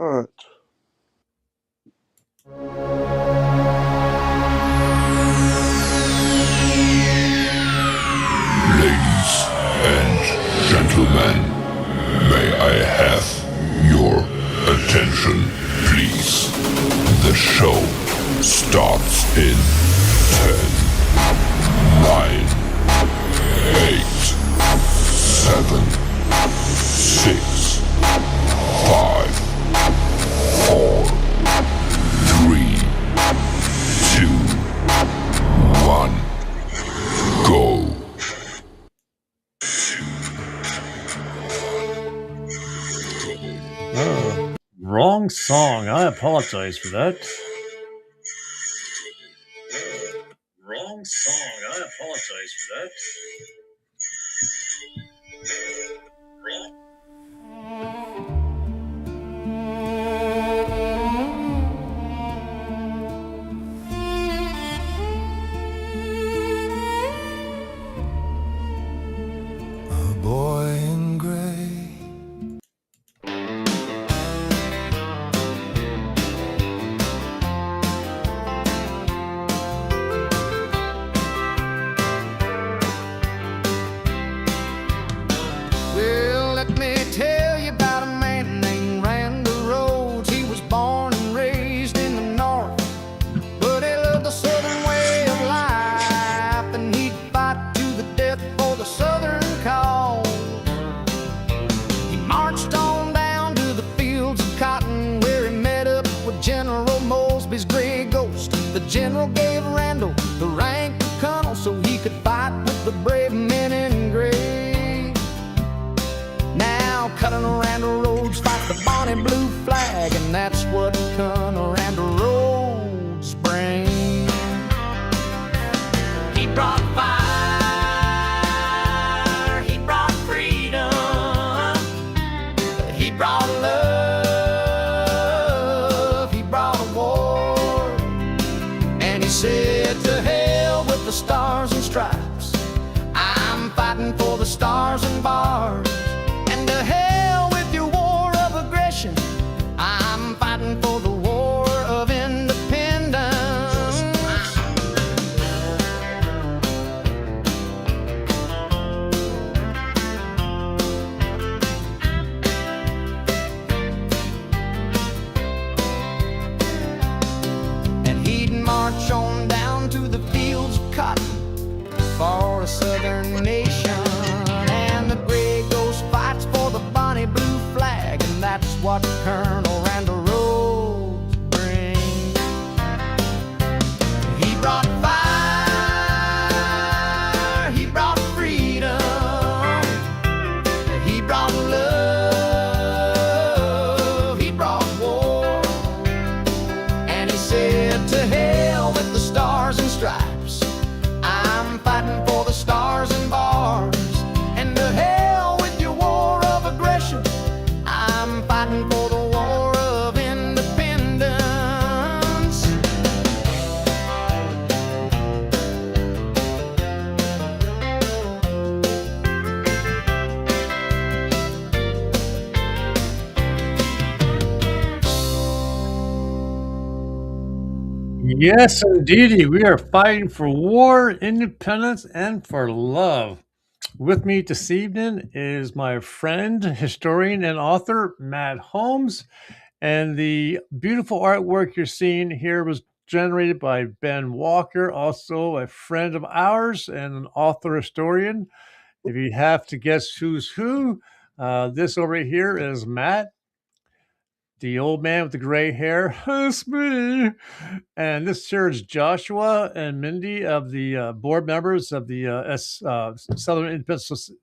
All right. Ladies and gentlemen, may I have your attention, please? The show starts in 10, 9, 8, 7, 6, 5, 4, 3, 2, 1, go. Oh, wrong song. I apologize for that. Wrong song. I apologize for that. Wrong. A boy in gray. Well, let me tell you about a man named Randall Rhodes. He was born and raised in the north, but he loved the southern way of life, and he'd fight to the death for the southern cause. He marched on down to the fields of cotton, where he met up with General Mosby's gray ghost. The general gave Randall the rank of colonel so he could fight with the brave men in gray. Now Colonel Randall Rhodes fights the Bonnie Blue flag, and that's what Colonel Randall Rhodes brings. He brought fire, he brought freedom, he brought love, he brought a war. And he said, to hell with the stars and stripes, I'm fighting for the stars and bars. And to hell with your war of aggression, I'm fighting for the war of independence. And he'd march on down to the fields of cotton for a southern nation. And the gray ghost fights for the Bonnie Blue flag, and that's what Colonel Randall Rhodes brings. He brought fire, he brought freedom, he brought love, he brought war. And he said, to hell with the stars and stripes, I'm fighting for the stars and bars. And to hell with your war of aggression, I'm fighting for the war of independence. Yes, indeedy. We are fighting for war, independence, and for love. With me this evening is my friend, historian, and author, Matt Holmes. And the beautiful artwork you're seeing here was generated by Ben Walker, also a friend of ours and an author historian. If you have to guess who's who, this over here is Matt, the old man with the gray hair. It's me. And this here is Joshua and Mindy of the board members of the Southern Independence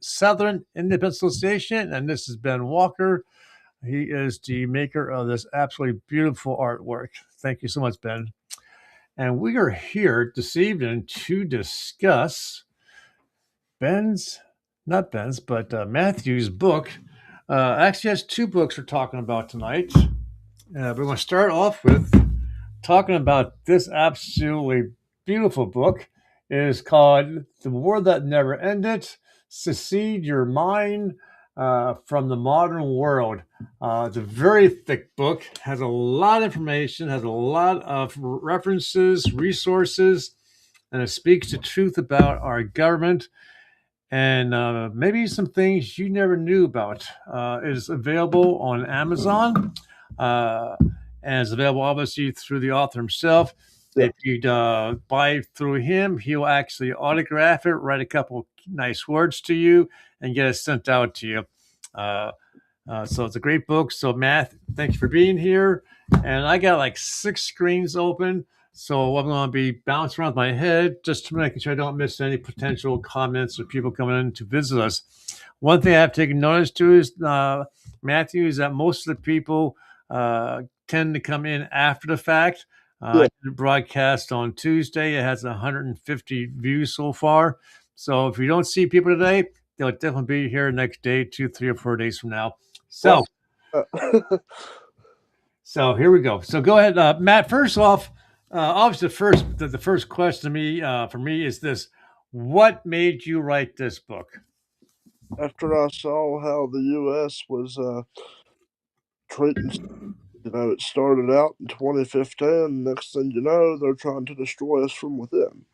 Association. And this is Ben Walker. He is the maker of this absolutely beautiful artwork. Thank you so much, Ben. And we are here this evening to discuss not Ben's, but Matthew's book. Actually, has two books we're talking about tonight. We're going to start off with talking about this absolutely beautiful book. It is called The War That Never Ended, Secede Your Mind, from the Modern World. It's a very thick book, has a lot of information, has a lot of references, resources, and it speaks the truth about our government and maybe some things you never knew about. It is available on Amazon, uh, and it's available obviously through the author himself. Yeah. If you buy through him, he'll actually autograph it, write a couple nice words to you, and get it sent out to you. Uh, so it's a great book. So Matt, thank you for being here. And I got like 6 screens open. So I'm going to be bouncing around my head just to make sure I don't miss any potential comments or people coming in to visit us. One thing I've taken notice to is, Matthew, is that most of the people tend to come in after the fact. Yeah. I did a broadcast on Tuesday. It has 150 views so far. So if you don't see people today, they'll definitely be here next day, 2, 3, or 4 days from now. So, Uh, so here we go. So go ahead, Matt. First off, obviously, the first question to me for me is this: what made you write this book? After I saw how the U.S. was treating, it started out in 2015. Next thing you know, they're trying to destroy us from within.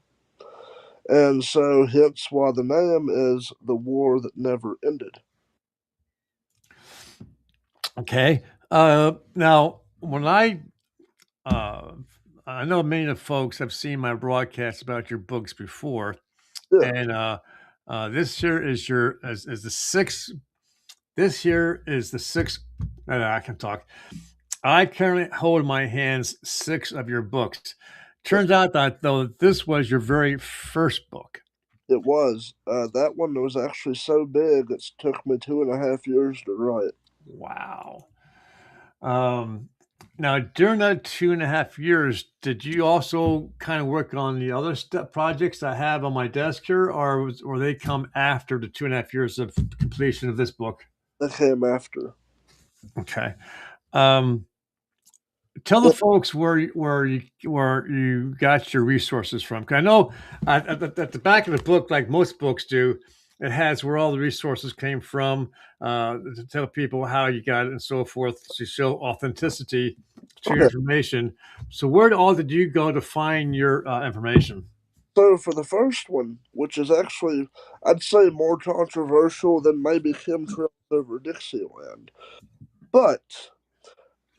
And so, hence why the name is The War That Never Ended. Okay. Now, when uh, I know many of the folks have seen my broadcasts about your books before, Yeah. and this year is is the sixth. This here is the sixth. I can talk. I currently hold in my hands 6 of your books. Turns out that though this was your very first book. It was. That one was actually so big, it took me 2.5 years to write. Wow. Um, Now, during that 2.5 years, did you also kind of work on the other projects I have on my desk here, or they come after the 2.5 years of completion of this book? That came after. Okay. Um, Tell the folks where you got your resources from. 'Cause I know at the back of the book, like most books do, it has where all the resources came from, to tell people how you got it and so forth to show authenticity to your Okay. information. So where all did you go to find your information? So for the first one, which is actually, I'd say, more controversial than maybe chemtrails over Dixieland, but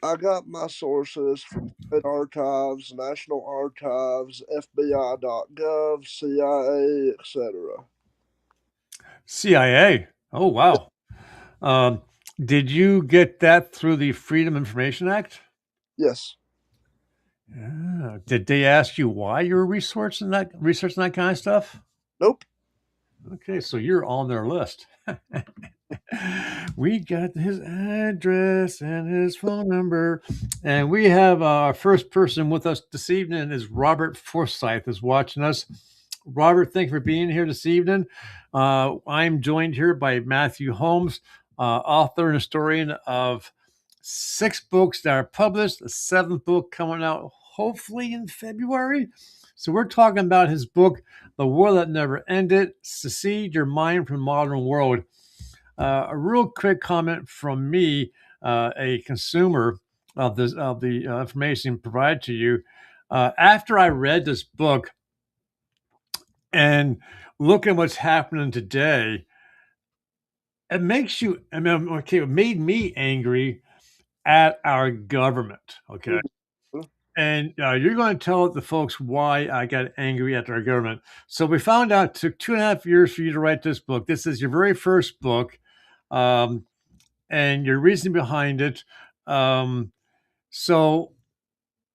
I got my sources from State Archives, National Archives, FBI.gov, CIA, etc. CIA. Oh wow. Um, did you get that through the Freedom Information Act? Yes. Yeah. Did they ask you why you were researching that kind of stuff? Nope. Okay, so you're on their list. We got his address and his phone number, and we have our first person with us this evening is Robert Forsyth is watching us. Robert, thank you for being here this evening. I'm joined here by Matthew Holmes, author and historian of 6 books that are published, a 7th book coming out hopefully in February. So we're talking about his book, The War That Never Ended, Secede Your Mind from the Modern World. A real quick comment from me, a consumer of the information provided to you. After I read this book and look at what's happening today, it makes you. I mean, okay, it made me angry at our government. Okay. Mhm. And you're going to tell the folks why I got angry at our government. So we found out it took 2.5 years for you to write this book. This is your very first book, and your reason behind it. Um, so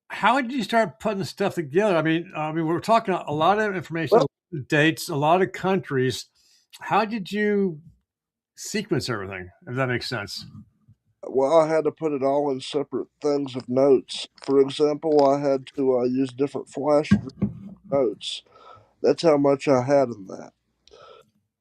how did you start putting stuff together? I mean, we're talking a lot of information, Well, dates, a lot of countries. How did you sequence everything? If that makes sense. well, I had to put it all in separate things of notes. For example, I had to use different flash notes. That's how much I had in that.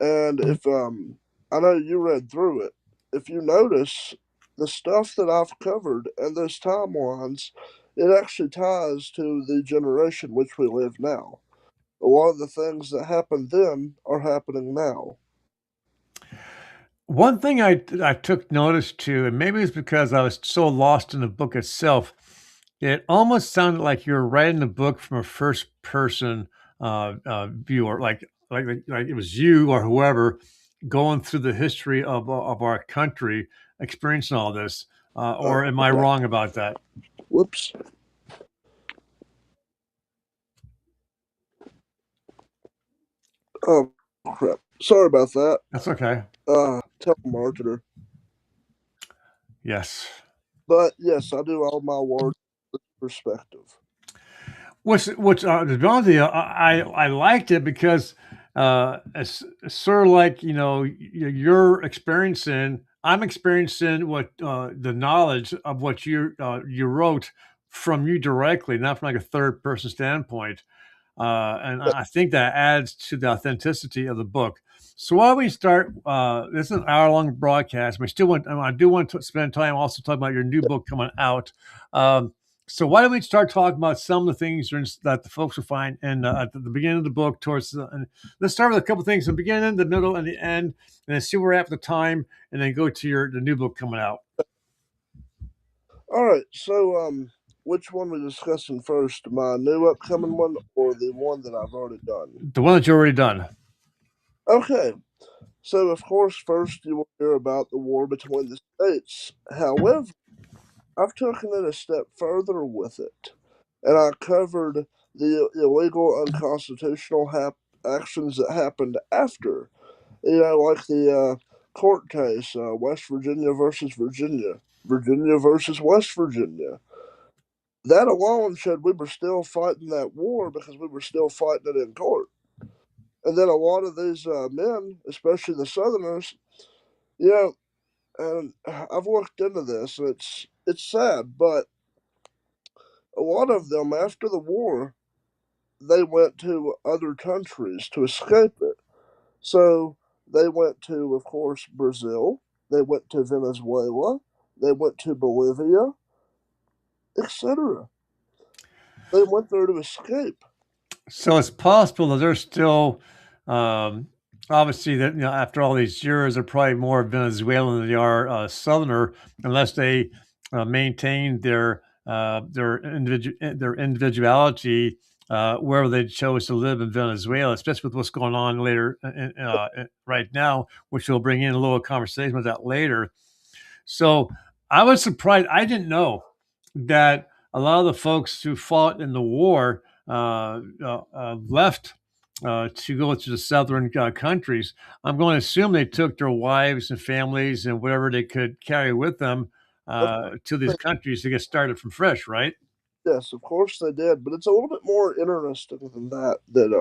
And if I know you read through it, if you notice the stuff that I've covered and those timelines, it actually ties to the generation which we live now. A lot of the things that happened then are happening now. One thing I took notice to, and maybe it's because I was so lost in the book itself, it almost sounded like you were writing the book from a first person viewer, like it was you or whoever going through the history of our country, experiencing all this. Or am I Okay. wrong about that? Whoops. Oh, crap. Sorry about that. That's okay. Telemarketer. Yes. But yes, I do all my work perspective. Which to be honest with you, I liked it because it's sort of like you're experiencing. I'm experiencing what the knowledge of what you wrote from you directly, not from like a third person standpoint. And I think that adds to the authenticity of the book. So why don't we start? This is an hour-long broadcast. We still want. I do want to spend time also talking about your new book coming out. Um, so why don't we start talking about some of the things that the folks will find at the beginning of the book towards and let's start with a couple things: the beginning, the middle, and the end, and then see where we're at the time, and then go to the new book coming out. All right. So, which one we discussing first? My new upcoming one or the one that I've already done? The one that you've already done. Okay. So, of course, first you will hear about the war between the states. However, I've taken it a step further with it, and I covered the illegal, unconstitutional actions that happened after. Like the court case, West Virginia versus Virginia, Virginia versus West Virginia. That alone showed we were still fighting that war because we were still fighting it in court. And then a lot of these men, especially the Southerners, you know, and I've looked into this, and it's sad, but a lot of them after the war, they went to other countries to escape it. So they went to, of course, Brazil. They went to Venezuela. They went to Bolivia, etc. They went there to escape. So it's possible that they're still, um, obviously, that after all these years, they're probably more Venezuelan than they are Southerner, unless they maintain their individuality wherever they chose to live in Venezuela, especially with what's going on later right now, which we'll bring in a little conversation with that later. So I was surprised. I didn't know that a lot of the folks who fought in the war left to go to the southern countries. I'm going to assume they took their wives and families and whatever they could carry with them Of to these countries to get started from fresh, right? Yes, of course they did, but it's a little bit more interesting than that. That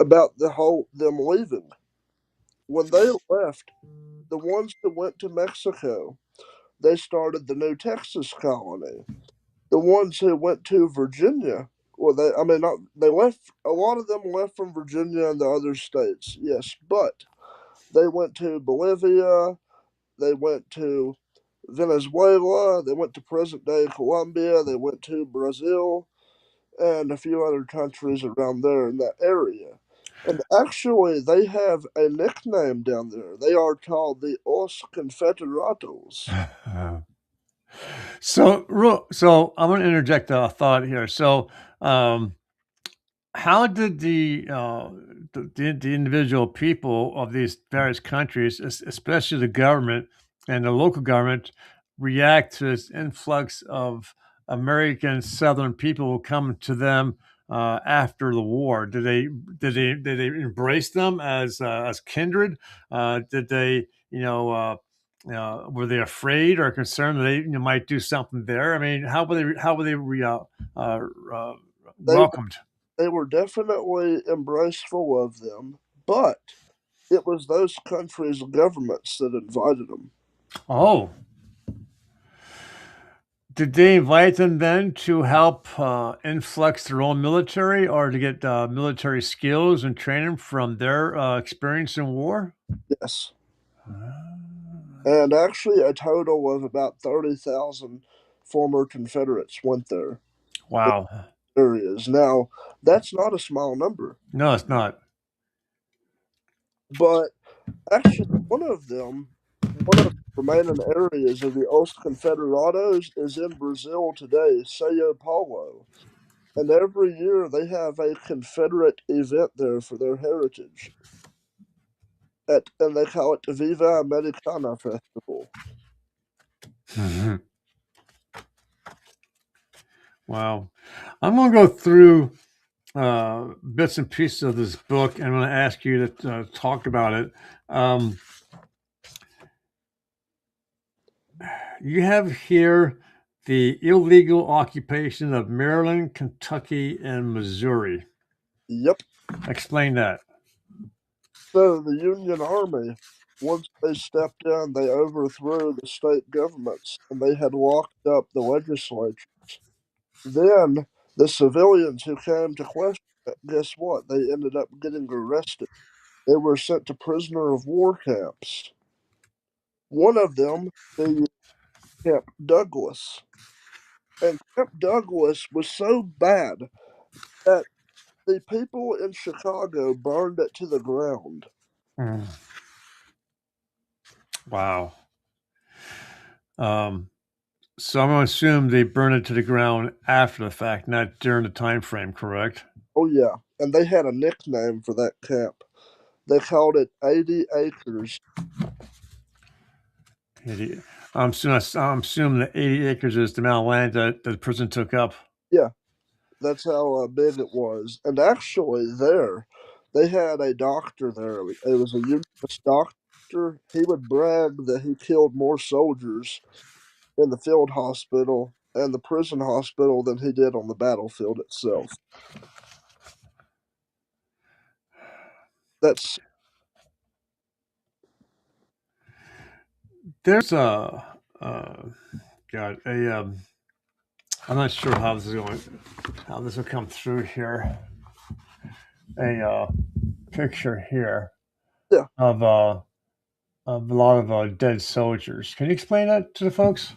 about the whole them leaving when they left. The ones that went to Mexico, they started the New Texas colony. The ones who went to Virginia, well, I mean, not, they left. A lot of them left from Virginia and the other states. Yes, but they went to Bolivia. They went to Venezuela. They went to present day Colombia. They went to Brazil and a few other countries around there in that area. And actually, they have a nickname down there. They are called the Os Confederados. So I'm going to interject a thought here. So, um, how did the individual people of these various countries, especially the government and the local government, react to this influx of American Southern people who come to them after the war? Did they embrace them as kindred? Did they were they afraid or concerned that they might do something there? I mean, uh, uh, They welcomed? they were definitely embraceful of them, but it was those countries' governments that invited them. Oh, did they invite them then to help influx their own military or to get military skills and training from their experience in war? Yes. And actually, a total of about 30,000 former Confederates went there in Wow. areas. Now, that's not a small number, No, it's not. but Actually, one of the remaining areas of the Os Confederados is in Brazil today, Sao Paulo. And every year they have a Confederate event there for their heritage. And they call it the Viva Americana Festival. Mhm. Wow. I'm going to go through bits and pieces of this book, and I'm going to ask you to talk about it. Um, you have here the illegal occupation of Maryland, Kentucky, and Missouri. Yep. Explain that. So the Union Army, once they stepped in, they overthrew the state governments and they had locked up the legislature. Then the civilians who came to question it, guess what? They ended up getting arrested. They were sent to prisoner of war camps. One of them, the Camp Douglas. And Camp Douglas was so bad that the people in Chicago burned it to the ground. Mm. Wow. Um, so I'm going to assume they burned it to the ground after the fact, not during the time frame, correct? Oh, yeah. And they had a nickname for that camp. They called it 80 Acres. I'm assuming that 80 acres is the amount of land that the prison took up. Yeah, that's how big it was. And actually, there, they had a doctor there. It was a Unionist doctor. He would brag that he killed more soldiers in the field hospital and the prison hospital than he did on the battlefield itself. That's There's God, I'm not sure how this will come through here. A picture here yeah. of a lot of dead soldiers. Can you explain that to the folks?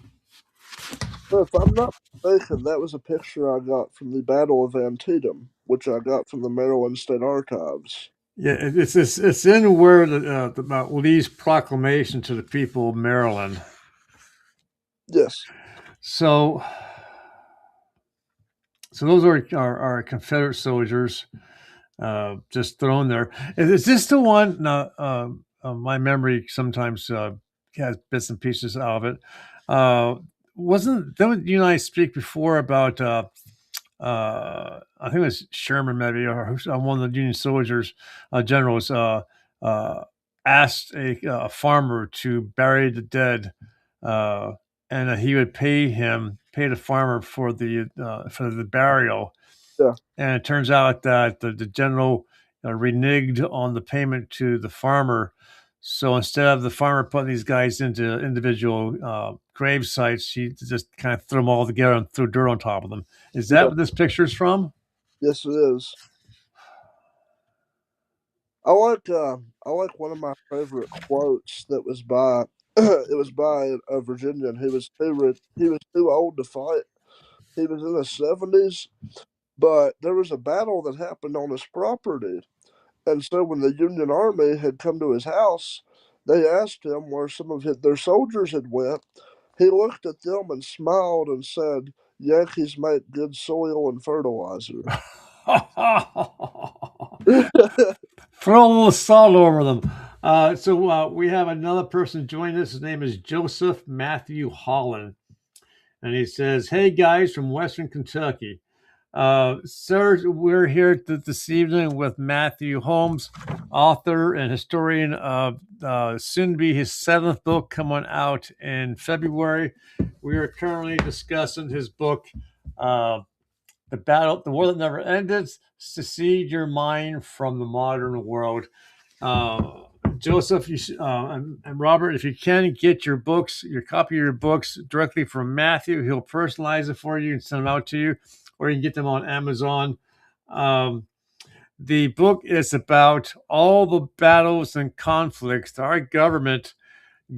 So if I'm not mistaken, that was a picture I got from the Battle of Antietam, which I got from the Maryland State Archives. Yeah, it's in where about Lee's proclamation to the people of Maryland. Yes. So, so those are Confederate soldiers just thrown there. Is this the one? No, my memory sometimes has bits and pieces out of it. Wasn't didn't you and I speak before about? I think it was Sherman, maybe, or one of the Union soldiers, generals, uh, asked a farmer to bury the dead, uh, and he would pay the farmer for the burial. Yeah. And it turns out that the general reneged on the payment to the farmer. So instead of the farmer putting these guys into individual grave sites, he just kind of threw them all together and threw dirt on top of them. Is that Yeah. what this picture is from? Yes, it is. I like one of my favorite quotes that was by it was by a Virginian. He was too old to fight. He was in his 70s, but there was a battle that happened on his property. And so when the Union Army had come to his house, they asked him where some of their soldiers had went. He looked at them and smiled and said, "Yankees make good soil and fertilizer." Throw a little salt over them. So we have another person joining us. His name is Joseph Matthew Holland. And he says, "Hey guys from Western Kentucky. Sir, we're here this evening with Matthew Holmes, author and historian of soon to be his seventh book coming out in February. We are currently discussing his book, uh, The War That Never Ended, Secede Your Mind from the Modern World." Uh, Joseph and Robert, if you can get your copy of your books directly from Matthew, he'll personalize it for you and send them out to you, or you can get them on Amazon. Um, the book is about all the battles and conflicts that our government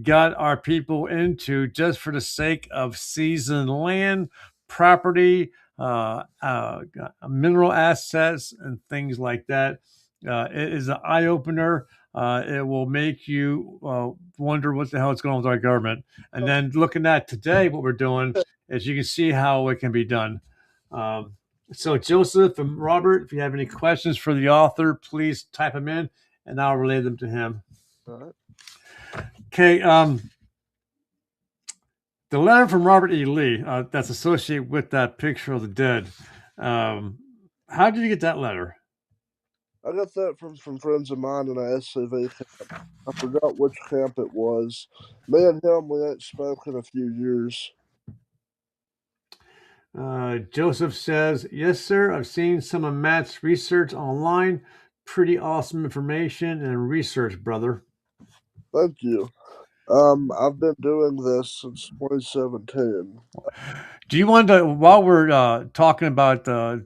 got our people into just for the sake of seizing land, property, mineral assets, and things like that. It is an eye opener. it will make you wonder what the hell is going on with our government. And then looking at today, what we're doing is you can see how it can be done. Um, so, Joseph and Robert, if you have any questions for the author, please type them in and I'll relay them to him. All right. Okay. The letter from Robert E. Lee that's associated with that picture of the dead. Um, how did you get that letter? I got that from friends of mine in a SCV camp. I forgot which camp it was. Me and him, we ain't spoken in a few years. Joseph says, yes, sir. I've seen some of Matt's research online. Pretty awesome information and research, brother. Thank you. I've been doing this since 2017. Do you want to, while we're talking about the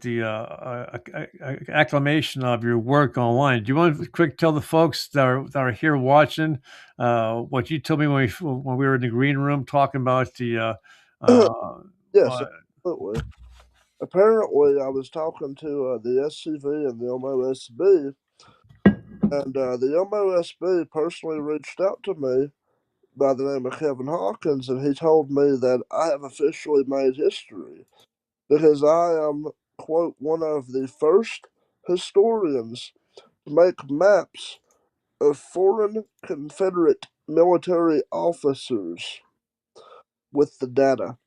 acclamation of your work online, do you want to quick tell the folks that are here watching what you told me when we were in the green room talking about the Yes, uh, absolutely. Apparently, I was talking to the SCV and the MOSB, and the MOSB personally reached out to me by the name of Kevin Hawkins, and he told me that I have officially made history because I am, quote, one of the first historians to make maps of foreign Confederate military officers with the data.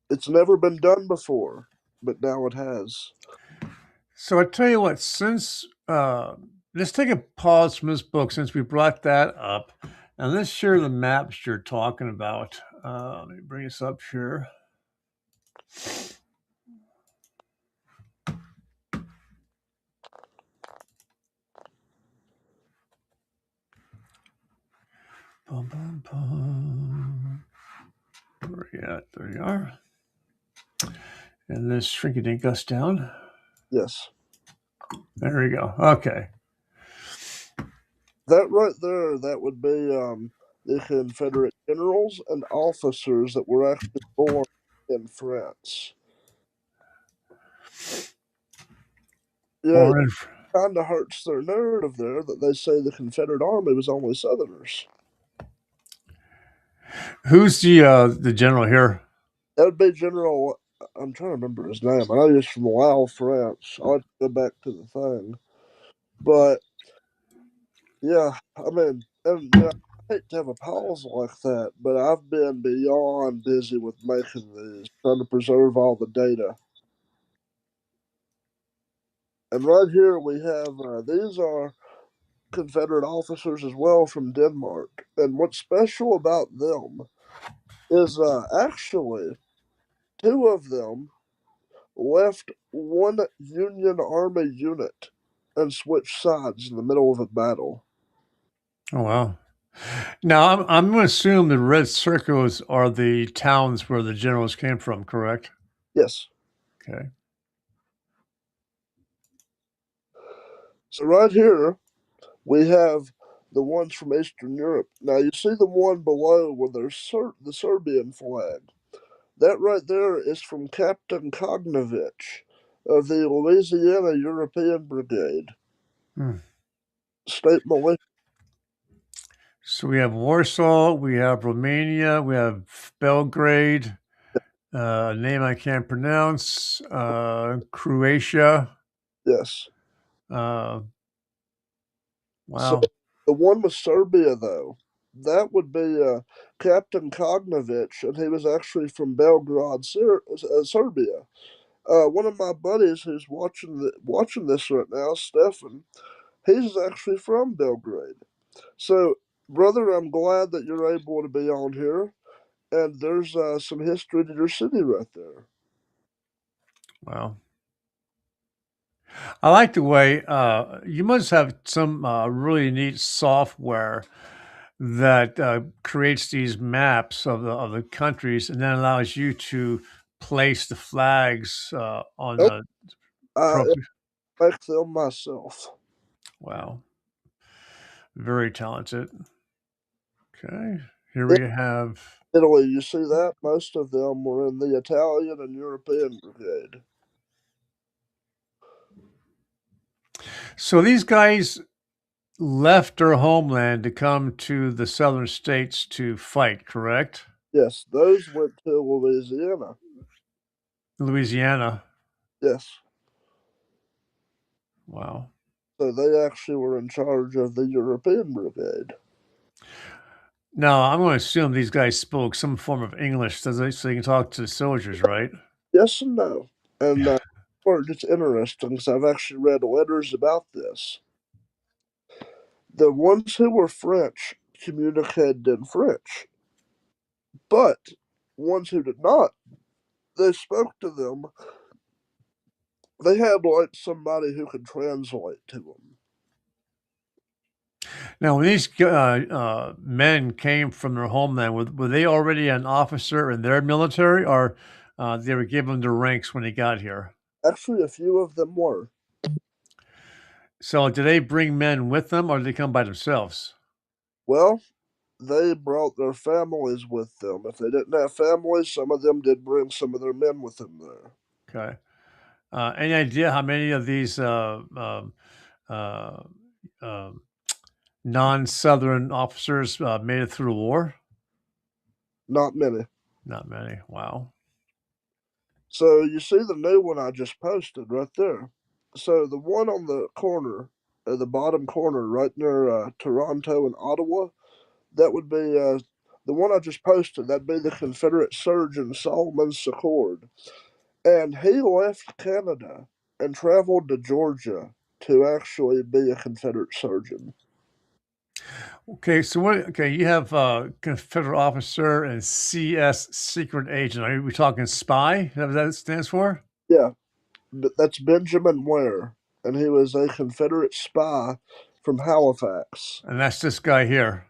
It's never been done before, but now it has. So I tell you what, since let's take a pause from this book since we brought that up, and let's share the maps you're talking about. Let me bring this up here. Bum, bum, bum. Where are you at? There you are. And let's shrink it and us down. Yes. There we go. Okay. That right there, that would be the Confederate generals and officers that were actually born in France. Yeah, it Born in, kind of hurts their narrative there that they say the Confederate Army was only Southerners. who's the general here? That would be General. I'm trying to remember his name. I know he's from Laos, France. I'll have to go back to the thing. But yeah, I mean, and yeah, I hate to have a pause like that, but I've been beyond busy with making these, trying to preserve all the data. And right here we have these are Confederate officers as well from Denmark. And what's special about them is actually two of them left one Union Army unit and switched sides in the middle of a battle. Oh wow. Now I'm going to assume the red circles are the towns where the generals came from, correct? Yes. Okay. So right here we have the ones from Eastern Europe. Now you see the one below where there's the Serbian flag. That right there is from Captain Kognovich of the Louisiana European Brigade, Hmm. state militia. So we have Warsaw, we have Romania, we have Belgrade, a name I can't pronounce, Croatia. Yes. Uh, So wow. the one with Serbia, though, that would be Captain Kognovich, and he was actually from Belgrade, Serbia. One of my buddies who's watching this right now, Stefan, he's actually from Belgrade. So, brother, I'm glad that you're able to be on here, and there's some history to your city right there. Wow. I like the way you must have some really neat software that creates these maps of the countries and then allows you to place the flags on Nope, the I appropriate. make them myself. Wow, very talented. Okay, here In we have. Italy, you see that? Most of them were in the Italian and European Brigade. So these guys left their homeland to come to the southern states to fight, correct? Yes, those went to Louisiana. Louisiana. Yes. Wow. So they actually were in charge of the European Brigade. Now, I'm going to assume these guys spoke some form of English so they can talk to the soldiers, right? Yes and no. And it's interesting because I've actually read letters about this. The ones who were French communicated in French, but ones who did not, they spoke to them. They had like somebody who could translate to them. Now, when these men came from their homeland, were they already an officer in their military, or they were given their ranks when they got here? Actually, a few of them were. So, did they bring men with them, or did they come by themselves? Well, they brought their families with them. If they didn't have families, some of them did bring some of their men with them there. Okay. Any idea how many of these uh, um, non-Southern officers made it through the war? Not many. Not many. Wow. So you see the new one I just posted right there. So the one on the corner, the bottom corner, right near Toronto and Ottawa, that would be the one I just posted. That'd be the Confederate surgeon Solomon Secord, and he left Canada and traveled to Georgia to actually be a Confederate surgeon. Okay, so what? Okay, you have Confederate officer and CS secret agent. Are we talking spy? Is that what that stands for? Yeah, that's Benjamin Ware, and he was a Confederate spy from Halifax. And that's this guy here.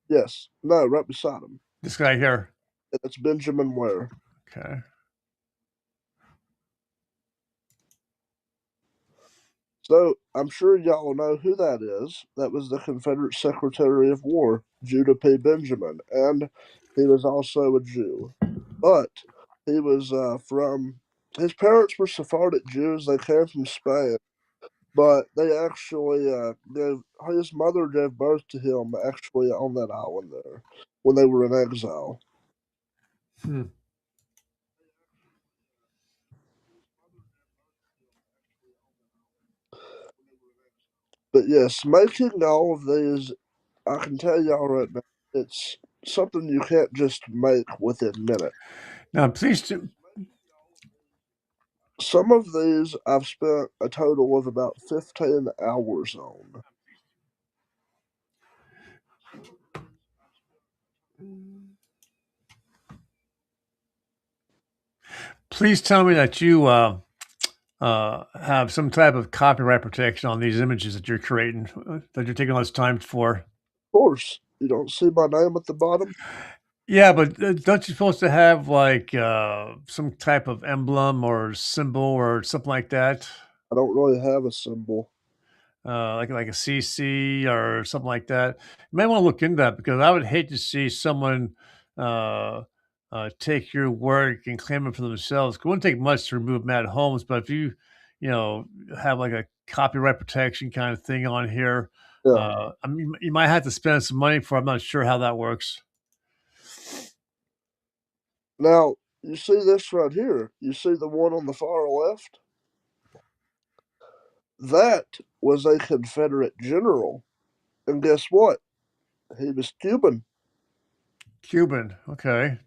Yes, no, right beside him. This guy here. That's Benjamin Ware. Okay. So I'm sure y'all know who that is. That was the Confederate Secretary of War, Judah P. Benjamin, and he was also a Jew. But he was from his parents were Sephardic Jews. They came from Spain, but they actually gave his mother gave birth to him actually on that island there when they were in exile. Hmm. But yes, making all of these, I can tell y'all right now, it's something you can't just make within minutes. Now, Some of these I've spent a total of about 15 hours on. please tell me that you have some type of copyright protection on these images that you're creating, that you're taking all this time for. Of course, you don't see my name at the bottom. Yeah, but don't you supposed to have like some type of emblem or symbol or something like that? I don't really have a symbol. Like a CC or something like that. You may want to look into that because I would hate to see someone uh, take your work and claim it for themselves. It wouldn't take much to remove Matt Holmes, but if you know, have like a copyright protection kind of thing on here, Yeah. I mean, you might have to spend some money for. I'm not sure how that works. Now, you see this right here? You see the one on the far left? That was a Confederate general. And guess what? He was Cuban. Cuban, okay.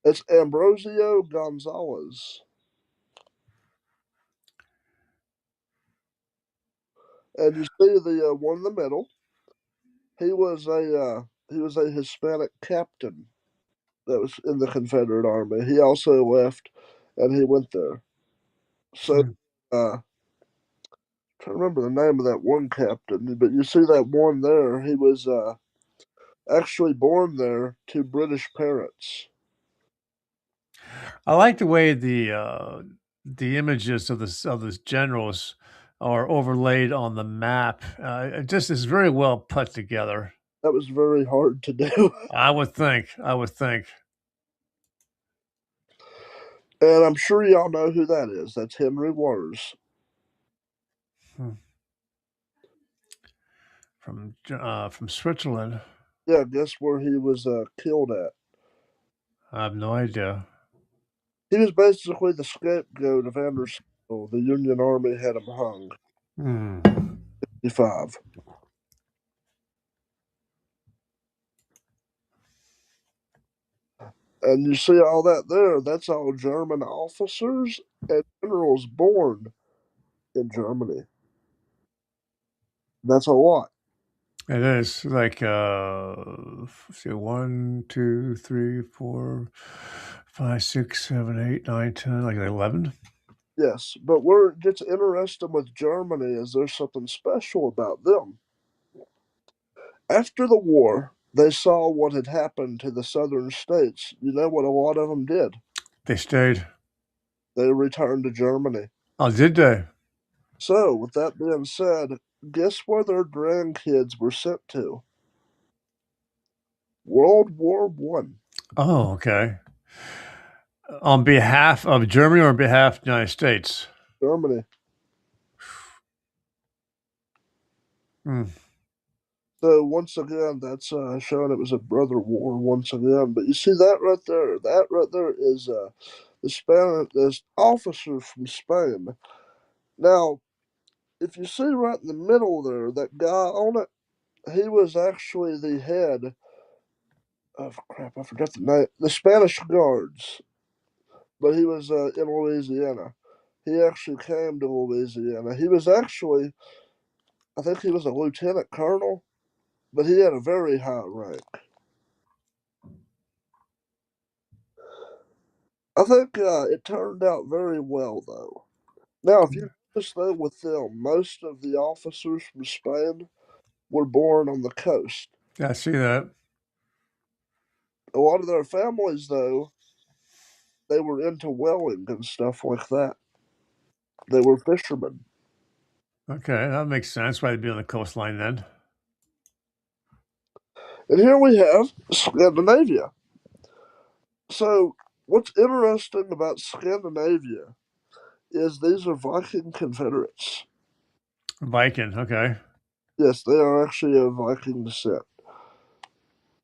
It's Ambrosio Gonzalez. And you see the one in the middle? He was a Hispanic captain that was in the Confederate Army. He also left, and he went there. So, Hmm. uh, trying to remember the name of that one captain, but you see that one there. He was actually born there to British parents. I like the way the images of the generals are overlaid on the map. It just is very well put together. That was very hard to do. I would think. I would think. And I'm sure y'all know who that is. That's Henry Wars. Hmm. from Switzerland. Yeah, guess where he was killed at? I have no idea. He was basically the scapegoat of Andersonville. The Union Army had him hung. Hmm. 55. And you see all that there, that's all German officers and generals born in Germany. That's a lot. It is like see, 1, 2, 3, 4, 5, 6, 7, 8, 9, 10, like 11. Yes, but where it gets interesting with Germany is there's something special about them. After the war, they saw what had happened to the southern states. You know what a lot of them did? They stayed. They returned to Germany. Oh, did they? So, with that being said, guess where their grandkids were sent to? World War One, Oh, okay. On behalf of Germany or on behalf of the United States? Germany. Hmm. So once again, that's showing it was a brother war once again. But you see that right there. That right there is the Spanish, this officer from Spain. Now, if you see right in the middle there, that guy on it, he was actually the head of crap. I forgot the name. The Spanish Guards, but he was in Louisiana. He actually came to Louisiana. He was actually, I think he was a lieutenant colonel, but he had a very high rank. I think it turned out very well, though. Now, if you notice, though, with them, most of the officers from Spain were born on the coast. Yeah, I see that. A lot of their families, though, they were into whaling and stuff like that. They were fishermen. Okay, that makes sense. Why they'd be on the coastline then? And here we have Scandinavia. So, what's interesting about Scandinavia is these are Viking Confederates. Viking. Okay. Yes, they are actually of Viking descent.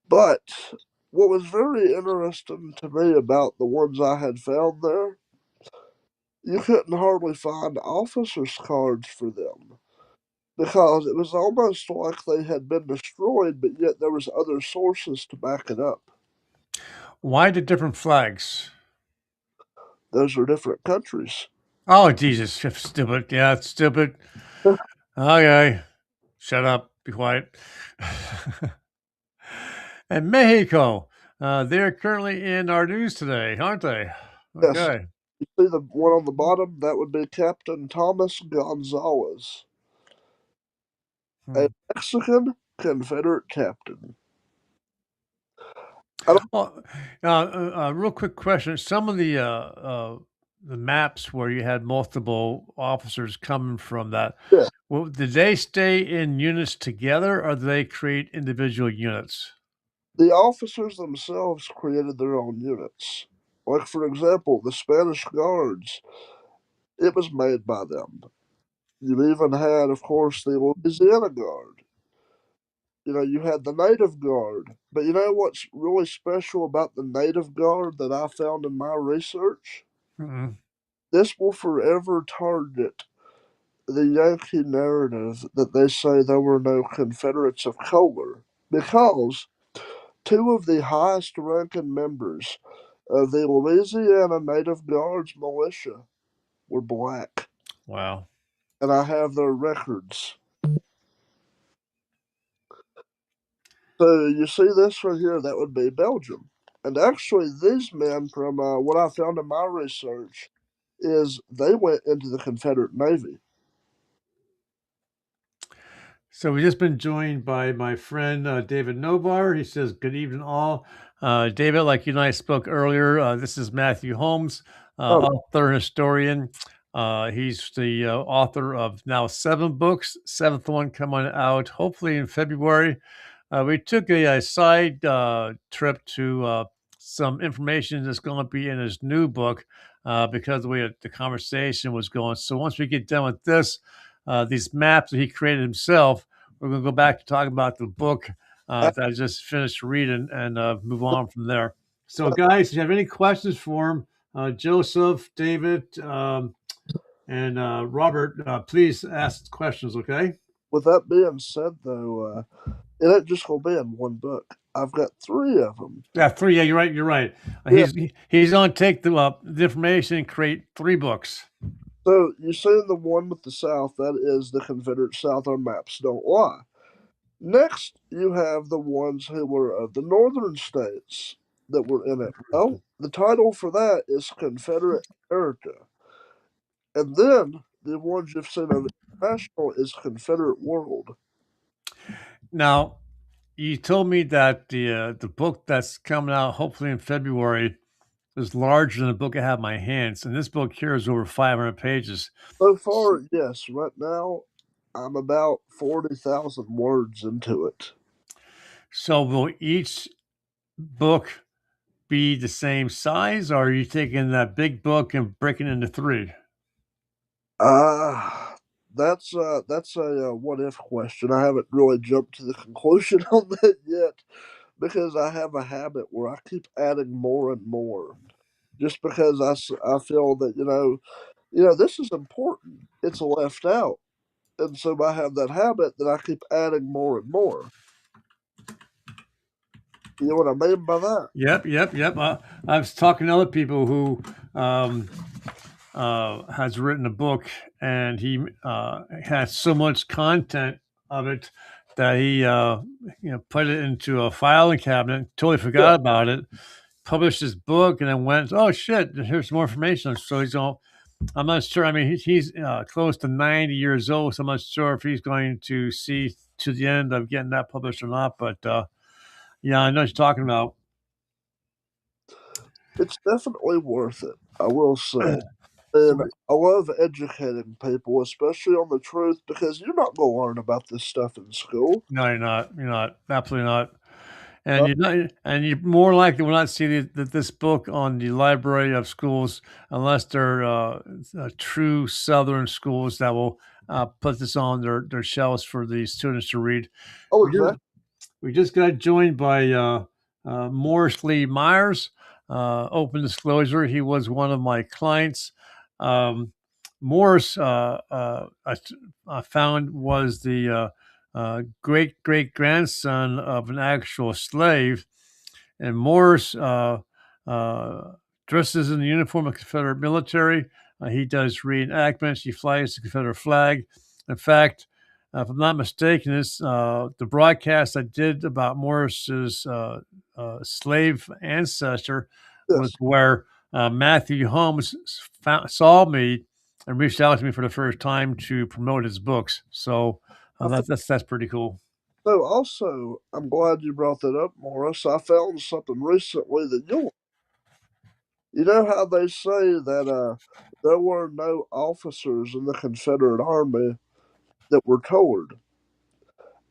But what was very interesting to me about the ones I had found there, you couldn't hardly find officers' cards for them because it was almost like they had been destroyed, but yet there was other sources to back it up. Why the different flags? Those are different countries. Oh, Jesus. Stupid. Yeah, it's stupid. Okay. Shut up. Be quiet. And Mexico. They're currently in our news today, aren't they? Yes, Okay. you see the one on the bottom? That would be Captain Thomas Gonzalez, Hmm. a Mexican Confederate captain. I don't, Well, real quick question. Some of the maps where you had multiple officers coming from that, yeah, well, did they stay in units together or did they create individual units? the officers themselves created their own units. Like, for example, the Spanish Guards, it was made by them. You even had, of course, the Louisiana Guard. You know, you had the Native Guard. But you know what's really special about the Native Guard that I found in my research? Mm-mm. This will forever target the Yankee narrative that they say there were no Confederates of color because two of the highest ranking members of the Louisiana Native Guards militia were black. Wow. And I have their records. So you see this right here, that would be Belgium. And actually, these men, from what I found in my research, is they went into the Confederate Navy. So we've just been joined by my friend David Novar. He says, "Good evening, all." David, like you and I spoke earlier, this is Matthew Holmes, Oh, author and historian. He's the author of now 7 books, seventh one coming out hopefully in February. We took a side trip to some information that's going to be in his new book because the way the conversation was going. So once we get done with this, these maps that he created himself, we're going to go back to talk about the book Uh, that I just finished reading and move on from there. So, uh, guys, if you have any questions for him, Joseph, David, and Robert, please ask questions, okay? with that being said, though, it ain't just gonna be in one book. I've got three of them. Yeah, three. Yeah, you're right. You're right. Yeah. He's going to take the information and create three books. So you see the one with the South, that is the Confederate South. Our maps don't lie. Next, you have the ones who were of the northern states that were in it. Well, the title for that is Confederate America. And then the ones you've seen of international is Confederate World. Now, you told me that the book that's coming out hopefully in February is larger than the book I have in my hands, and this book here is over 500 pages. So far, yes, right now I'm about 40,000 words into it. So, will each book be the same size, or are you taking that big book and breaking it into three? Uh that's a what if question. I haven't really jumped to the conclusion on that yet because I have a habit where I keep adding more and more just because I feel that this is important. It's left out, and so I have that habit that I keep adding more and more. You know what I mean by that? Yep, yep, yep. I was talking to other people who um, has written a book, and he has so much content of it that he put it into a filing cabinet, totally Yeah, forgot about it, published his book, and then went, "Oh shit, here's more information." So he's all. I'm not sure. I mean, he's close to 90 years old, so I'm not sure if he's going to see to the end of getting that published or not. But yeah, I know what you're talking about. it's definitely worth it. I will say. And I love educating people, especially on the truth, because you're not going to learn about this stuff in school. No, you're not. You're not. Absolutely not. Uh, And you're not, and you more likely will not see this book on the library of schools unless they're true Southern schools that will put this on their shelves for the students to read. oh, We just, exactly. we just got joined by Morris Lee Myers. Open disclosure, he was one of my clients. Um, Morris, I found, was the great great grandson of an actual slave, and Morris dresses in the uniform of Confederate military. He does reenactments. He flies the Confederate flag. In fact, if I'm not mistaken, this the broadcast I did about Morris's slave ancestor was Yes. where Matthew Holmes saw me and reached out to me for the first time to promote his books. So I think that's pretty cool. so. Also, I'm glad you brought that up, Morris. I found something recently that you'll. You know how they say that there were no officers in the Confederate Army that were colored?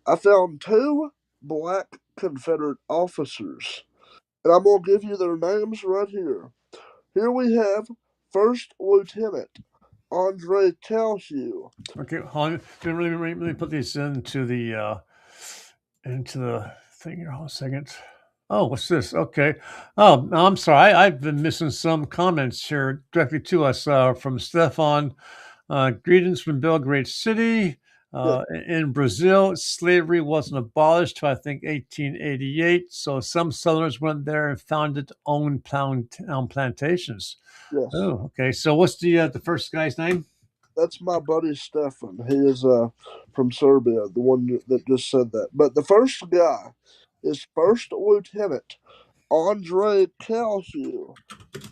I found two black Confederate officers, and I'm going to give you their names right here. Here we have First Lieutenant Andre Calhoun. Okay, hold on. Let me put these into the thing here. Hold on a second. Oh, what's this? Okay. Oh, no, I'm sorry. I've been missing some comments here directly to us from Stefan. Greetings from Belgrade City. Yes, In Brazil, slavery wasn't abolished till I think 1888. So some Southerners went there and founded own plantations. yes. Oh, okay. So what's the first guy's name? That's my buddy Stefan. He is from Serbia, the one that just said that. But the first guy is First Lieutenant Andre Calhoun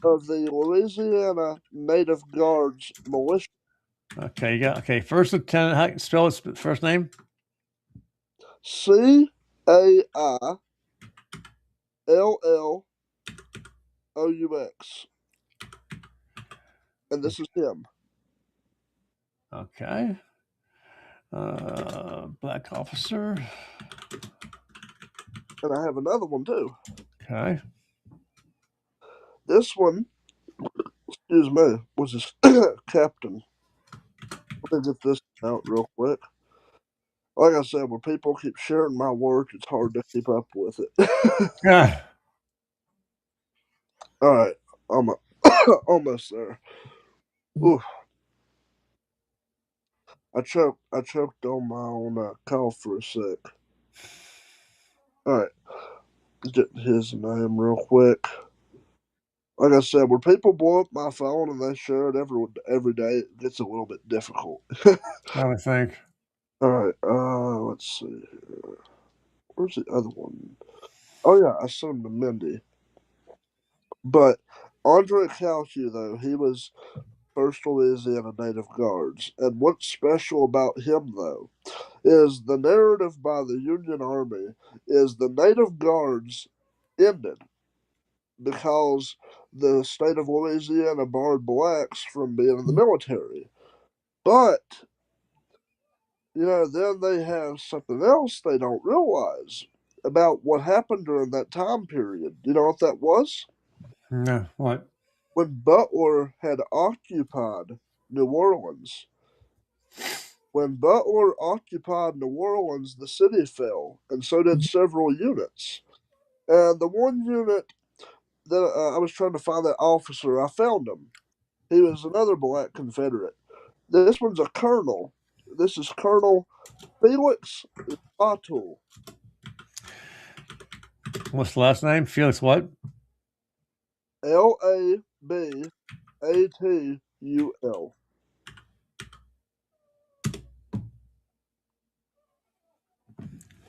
of the Louisiana Native Guards Militia. Okay, you got okay. First lieutenant, how you spell his first name? Caillous, and this is him. Okay, black officer. And I have another one too. Okay, This one, excuse me, was his captain. Let me get this out real quick. Like I said, when people keep sharing my work, it's hard to keep up with it. Yeah. All right, I'm almost there. Ooh, I choked on my own cough for a sec. All right, get his name real quick. Like I said, when people blow up my phone and they share it every day, it gets a little bit difficult. I would think. All right, let's see. Where's the other one? Oh yeah, I sent him to Mindy. But Andre Calcu, though, he was First Louisiana Native Guards, and what's special about him, though, is the narrative by the Union Army is the Native Guards ended because the state of Louisiana barred blacks from being in the military. But, then they have something else they don't realize about what happened during that time period. You know what that was? No, what? When Butler had occupied New Orleans, when Butler occupied New Orleans, the city fell, and so did several units. And the one unit that I was trying to find that officer, I found him. He was another black Confederate. This one's a colonel. This is Colonel Felix Latul. What's the last name? Felix what? Labatul.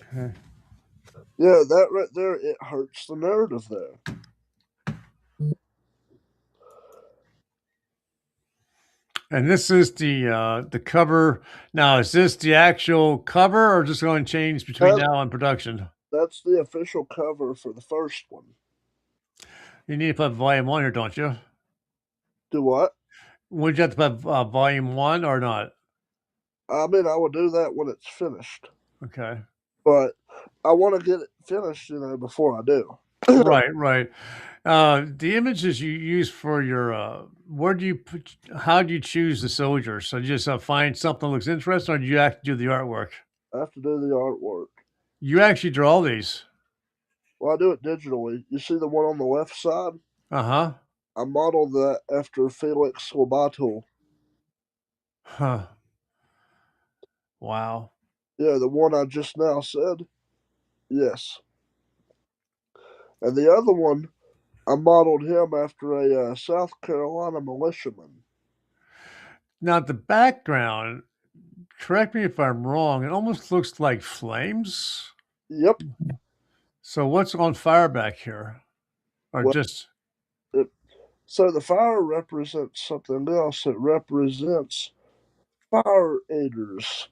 Okay. Yeah, that right there, it hurts the narrative there. And this is the cover. Now, is this the actual cover, or just going to change between That, now and production? that's the official cover for the first one. You need to put volume one here, don't you? Do what? Would you have to put volume one or not? I mean, I will do that when it's finished, Okay. but I want to get it finished, before I do. Right, right. The images you use for your where do you put? How do you choose the soldiers? So you just find something that looks interesting, or do you actually do the artwork? I have to do the artwork. You actually draw these. Well, I do it digitally. You see the one on the left side? Uh huh. I modeled that after Felix Lobato. Huh. Wow. Yeah, the one I just now said. Yes. And the other one, I modeled him after a South Carolina militiaman. Now the background. Correct me if I'm wrong. It almost looks like flames. Yep. So what's on fire back here? Or Well, just it, so the fire represents something else. It represents fire eaters,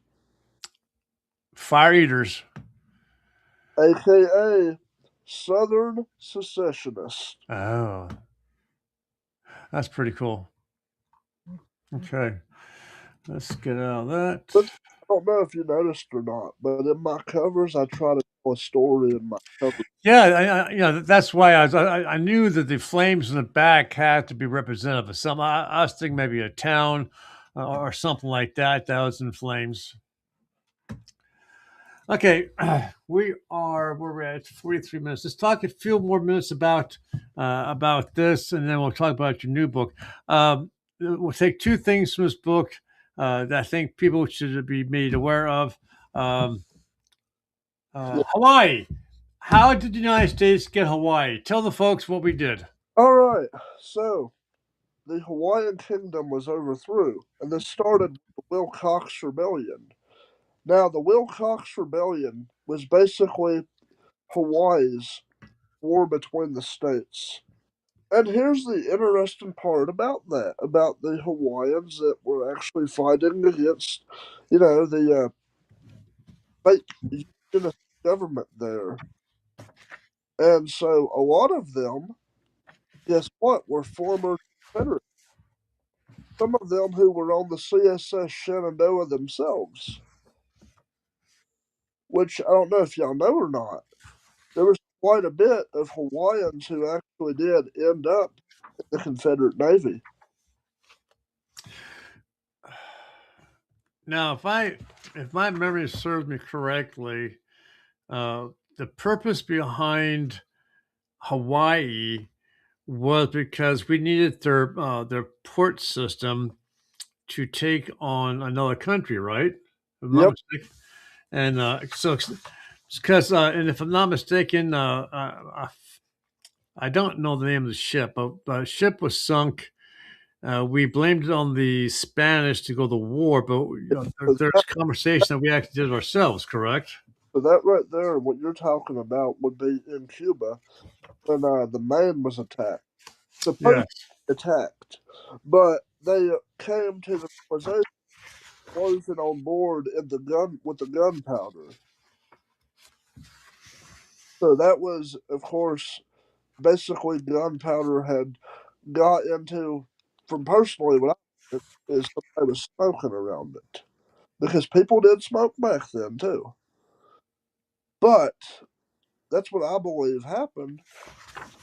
fire eaters? aka Southern secessionists. Oh, that's pretty cool. Okay. Let's get out of that. But I don't know if you noticed or not, but in my covers, I try to tell a story in my cover. Yeah, that's why I knew that the flames in the back had to be representative of some. I was thinking maybe a town or something like that that was in flames. Okay, where we're at 43 minutes. Let's talk a few more minutes about this, and then we'll talk about your new book. We'll take two things from this book that I think people should be made aware of. Um, Yeah. Hawaii. How did the United States get Hawaii? Tell the folks what we did. All right. So the Hawaiian kingdom was overthrew, and this started with the Wilcox Rebellion. Now, the Wilcox Rebellion was basically Hawaii's war between the states. And here's the interesting part about the Hawaiians that were actually fighting against, the fake unionist government there. And so a lot of them, guess what, were former Confederates. Some of them who were on the CSS Shenandoah themselves, which I don't know if y'all know or not. There was quite a bit of Hawaiians who actually did end up in the Confederate Navy. Now, if my memory serves me correctly, uh, the purpose behind Hawaii was because we needed their port system to take on another country, right? If I'm not Yep, mistaken. And so, because, and if I'm not mistaken, I don't know the name of the ship, but the ship was sunk. We blamed it on the Spanish to go to war, but so there's conversation that we actually did it ourselves, correct? that right there, what you're talking about, would be in Cuba when the Maine was attacked. Supposed Yes. attacked, but they came to the realization explosion on board in the gun with the gunpowder. So that was, of course, basically gunpowder had got into. From personally, what I is somebody was smoking around it because people did smoke back then too. But that's what I believe happened,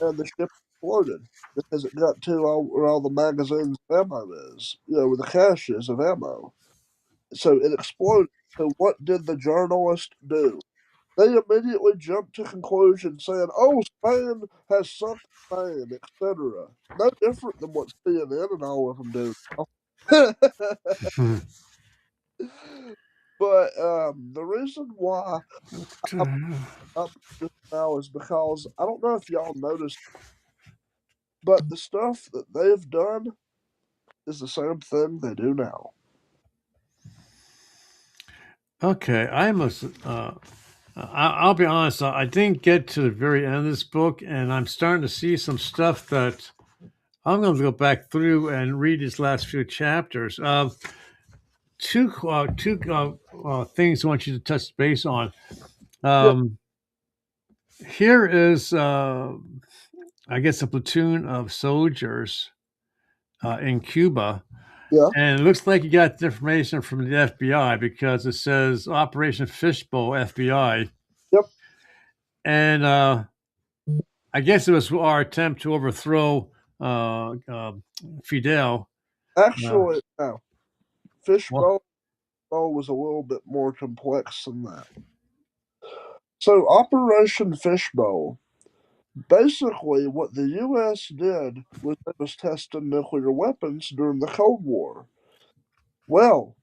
and the ship exploded because it got to where all the magazines of ammo is, where the caches of ammo. So it exploded. So what did the journalist do? They immediately jumped to conclusions saying, "Oh, Spain has sunk Spain, etc." No different than what CNN and all of them do now. But the reason why I'm up just now is because I don't know if y'all noticed, but the stuff that they've done is the same thing they do now. Okay, I must. I'll be honest. I didn't get to the very end of this book, and I'm starting to see some stuff that I'm going to go back through and read these last few chapters. Two things I want you to touch base on. Yeah, Um, Here is, I guess, a platoon of soldiers in Cuba. yeah, And it looks like you got the information from the FBI because it says Operation Fishbowl FBI. yep. And I guess it was our attempt to overthrow Fidel. Uh, Actually, no. well, Fishbowl was a little bit more complex than that. So, Operation Fishbowl, basically, what the U.S. did was it was testing nuclear weapons during the Cold War. Well,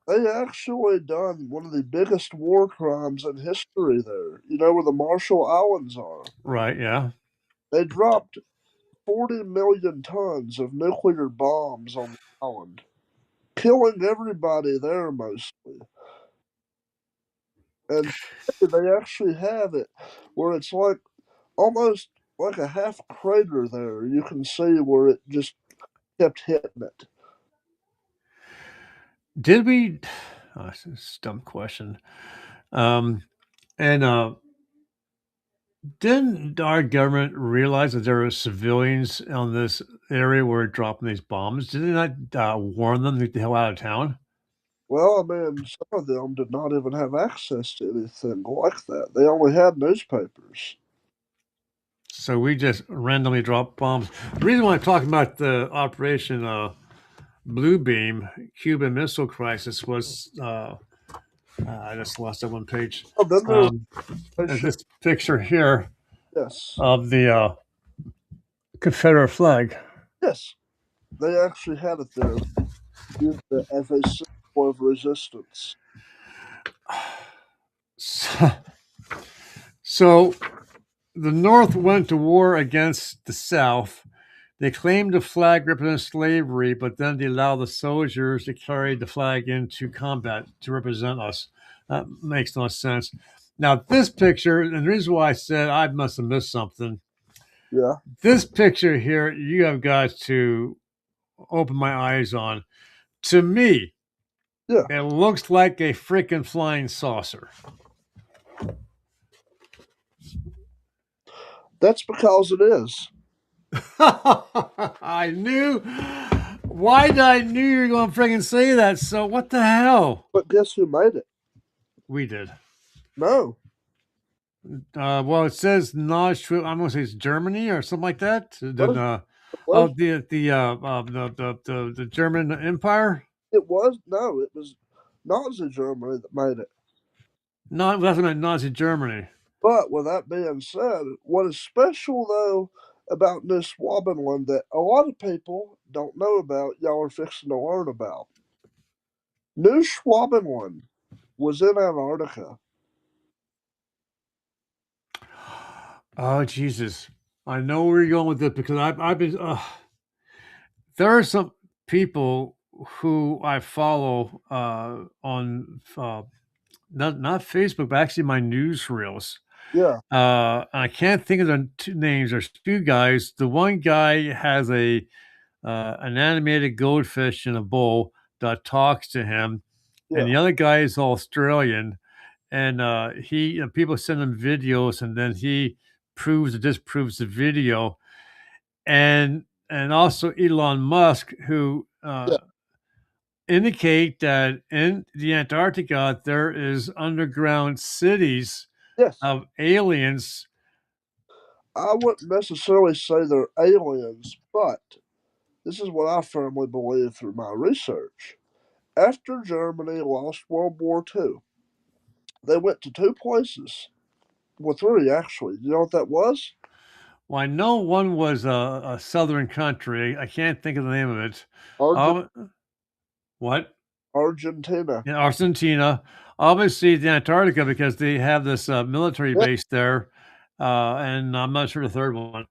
they actually done one of the biggest war crimes in history there. You know where the Marshall Islands are? right, yeah. They dropped 40 million tons of nuclear bombs on the island, killing everybody there mostly. And they actually have it where it's like almost like a half crater there. You can see where it just kept hitting it. Did we? Oh, this is a dumb question. Um, and didn't our government realize that there were civilians on this area where we're dropping these bombs? Did they not warn them to get the hell out of town? Well, I mean, some of them did not even have access to anything like that. They only had newspapers. So we just randomly dropped bombs. The reason why I'm talking about the Operation Bluebeam Cuban Missile Crisis was I just lost that one page. Oh, then there's Um, and Operation. this picture here Yes, of the Confederate flag. yes, they actually had it there, used it as a symbol of resistance. So, so the North went to war against the South. They claimed the flag represented slavery, but then they allowed the soldiers to carry the flag into combat to represent us. That makes no sense. Now, this picture, and the reason why I said I must have missed something, Yeah, this picture here, you have got to open my eyes on. To me, yeah, it looks like a freaking flying saucer. that's because it is. I knew. Why did I knew you were going to freaking say that? So what the hell? But guess who made it? We did. No, Well, it says Naj. I'm going to say it's Germany or something like that. was it Oh, was the German Empire. it was no, it was Nazi Germany that made it. No, that's not Nazi Germany. But with that being said, what is special though about New Schwabenland that a lot of people don't know about, y'all are fixing to learn about. New Schwabenland was in Antarctica. Oh Jesus! I know where you're going with this because I've been. There are some people who I follow on not Facebook, but actually my news reels. Yeah, I can't think of the two names. There's two guys. The one guy has an animated goldfish in a bowl that talks to him, and yeah, the other guy is Australian. And he people send him videos, and then he proves or disproves the video. And also Elon Musk, who yeah, indicate that in the Antarctica there is underground cities yes. of aliens. I wouldn't necessarily say they're aliens, but this is what I firmly believe through my research. After Germany lost World War II, they went to two places. Well, three actually. You know what that was? Well, I know one was a southern country. I can't think of the name of it. Argent- Um, what? Argentina. In Argentina. Obviously, the Antarctica because they have this military Yeah, base there, and I'm not sure the third one.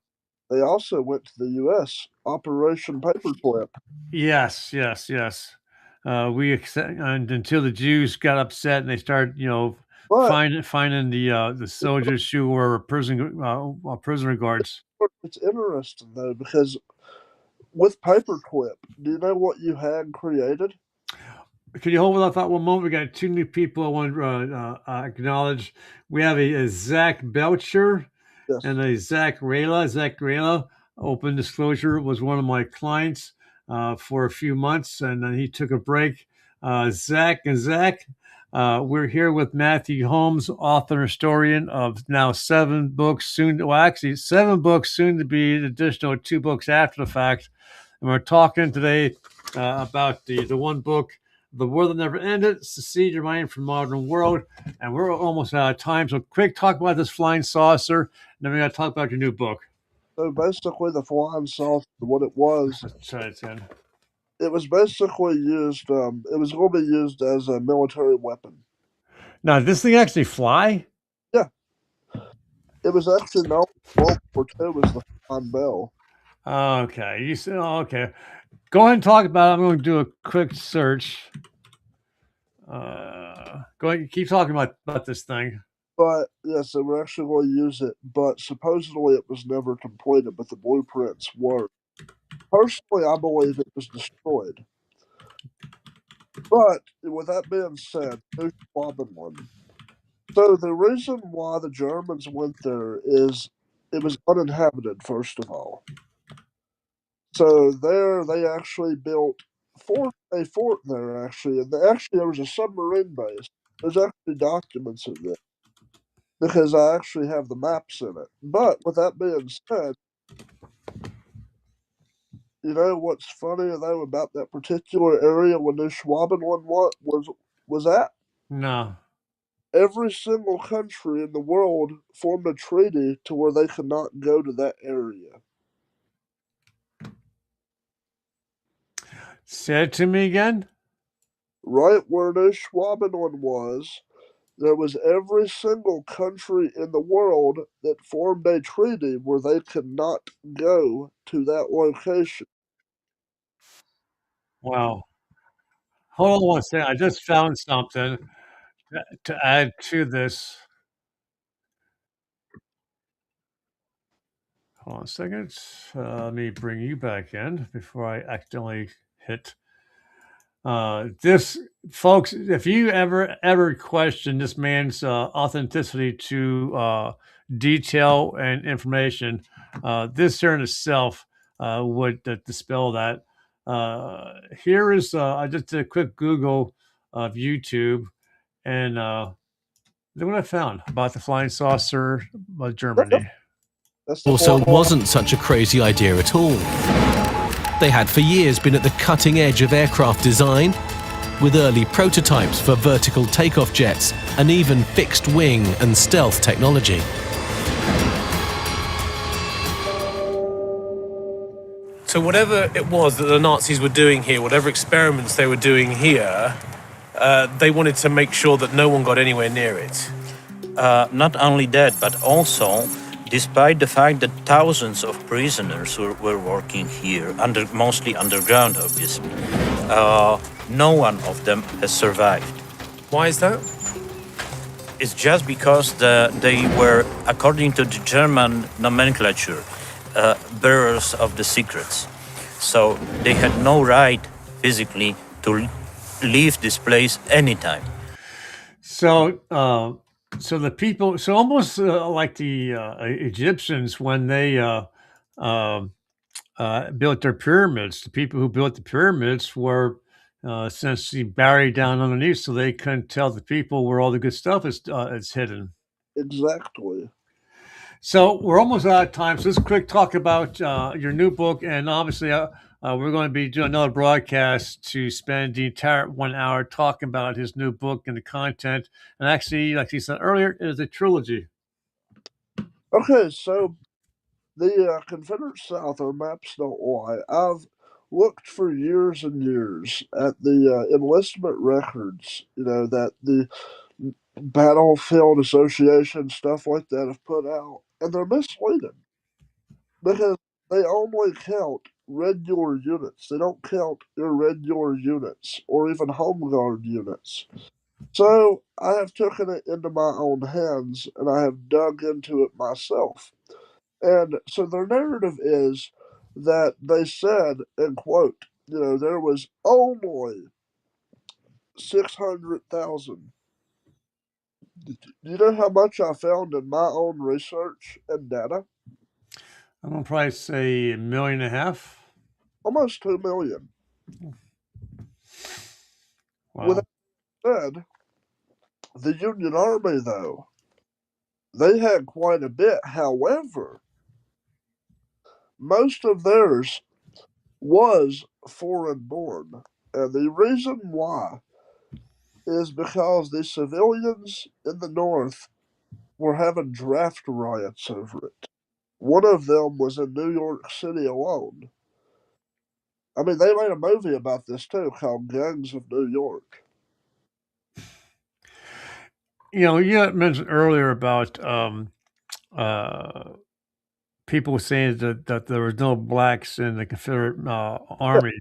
they also went to the U.S. Operation Paperclip. Yes, yes, yes. We accept, and until the Jews got upset and they started, But finding the soldiers who were prisoner guards. it's interesting though because with Paperclip, do you know what you had created? Can you hold that thought one moment? We got two new people I want to acknowledge. We have a Zach Belcher Yes. and a Zach Rayla. Zach Rayla, open disclosure, was one of my clients for a few months, and then he took a break. Zach, we're here with Matthew Holmes, author and historian of now 7 books, actually 7 books, soon to be an additional 2 books after the fact. And we're talking today about the one book, The War That Never Ended, Secede Your Mind from Modern World. And we're almost out of time. So quick talk about this flying saucer, and then we got to talk about your new book. So basically, the flying saucer, what it was, Let's try it again. it was basically used. It was going to be used as a military weapon. Now, did this thing actually fly? Yeah, it was actually known in World War II as the Flying Bell. Okay. You said, okay. Go ahead and talk about it. I'm going to do a quick search. Go ahead. Keep talking about this thing. But yes, they were actually going to use it, but supposedly it was never completed. But the blueprints were. Personally, I believe it was destroyed. But with that being said, New Schwabenland. So the reason why the Germans went there is it was uninhabited, first of all. So there they actually built a fort there actually, and there was a submarine base. There's actually documents of this because I actually have the maps in it. But with that being said, you know what's funny though about that particular area when New Schwabenland was at? No. Every single country in the world formed a treaty to where they could not go to that area. Say it to me again. Right where New Schwabenland was, there was every single country in the world that formed a treaty where they could not go to that location. Wow. Hold on one second. I just found something to add to this. Hold on a second. Let me bring you back in before I accidentally hit this, folks. If you ever question this man's authenticity to detail and information, this here in itself would dispel that. Here is I just did a quick Google of YouTube, and look what I found about the flying saucer of Germany. That's the Also whole- wasn't such a crazy idea at all. They had for years been at the cutting edge of aircraft design, with early prototypes for vertical takeoff jets and even fixed wing and stealth technology. So whatever it was that the Nazis were doing here, whatever experiments they were doing here, they wanted to make sure that no one got anywhere near it. Not only that, but also, despite the fact that thousands of prisoners were working here, mostly underground, obviously, no one of them has survived. Why is that? It's just because they were, according to the German nomenclature, bearers of the secrets. So they had no right physically to leave this place anytime. So, so the people, so almost like the Egyptians when they um built their pyramids. The people who built the pyramids were essentially buried down underneath, so they couldn't tell the people where all the good stuff is hidden. Exactly. So we're almost out of time. So let's quick talk about your new book, and obviously we're going to be doing another broadcast to spend the entire 1 hour talking about his new book and the content. And actually, like you said earlier, it is a trilogy. Okay, so the Confederate South, our maps don't lie. I've looked for years and years at the enlistment records, that the Battlefield Association, stuff like that, have put out, and they're misleading because they only count regular units. They don't count irregular units or even home guard units. So I have taken it into my own hands and I have dug into it myself. And so their narrative is that they said, and quote, there was only 600,000. Do you know how much I found in my own research and data? I'm going to probably say 1.5 million. Almost 2 million. With Wow. that said, the Union Army, though, they had quite a bit. However, most of theirs was foreign born. And the reason why is because the civilians in the North were having draft riots over it. One of them was in New York City alone. I mean, they made a movie about this too called Gangs of New York. You had mentioned earlier about uh, people saying that there was no blacks in the Confederate Yeah, Army.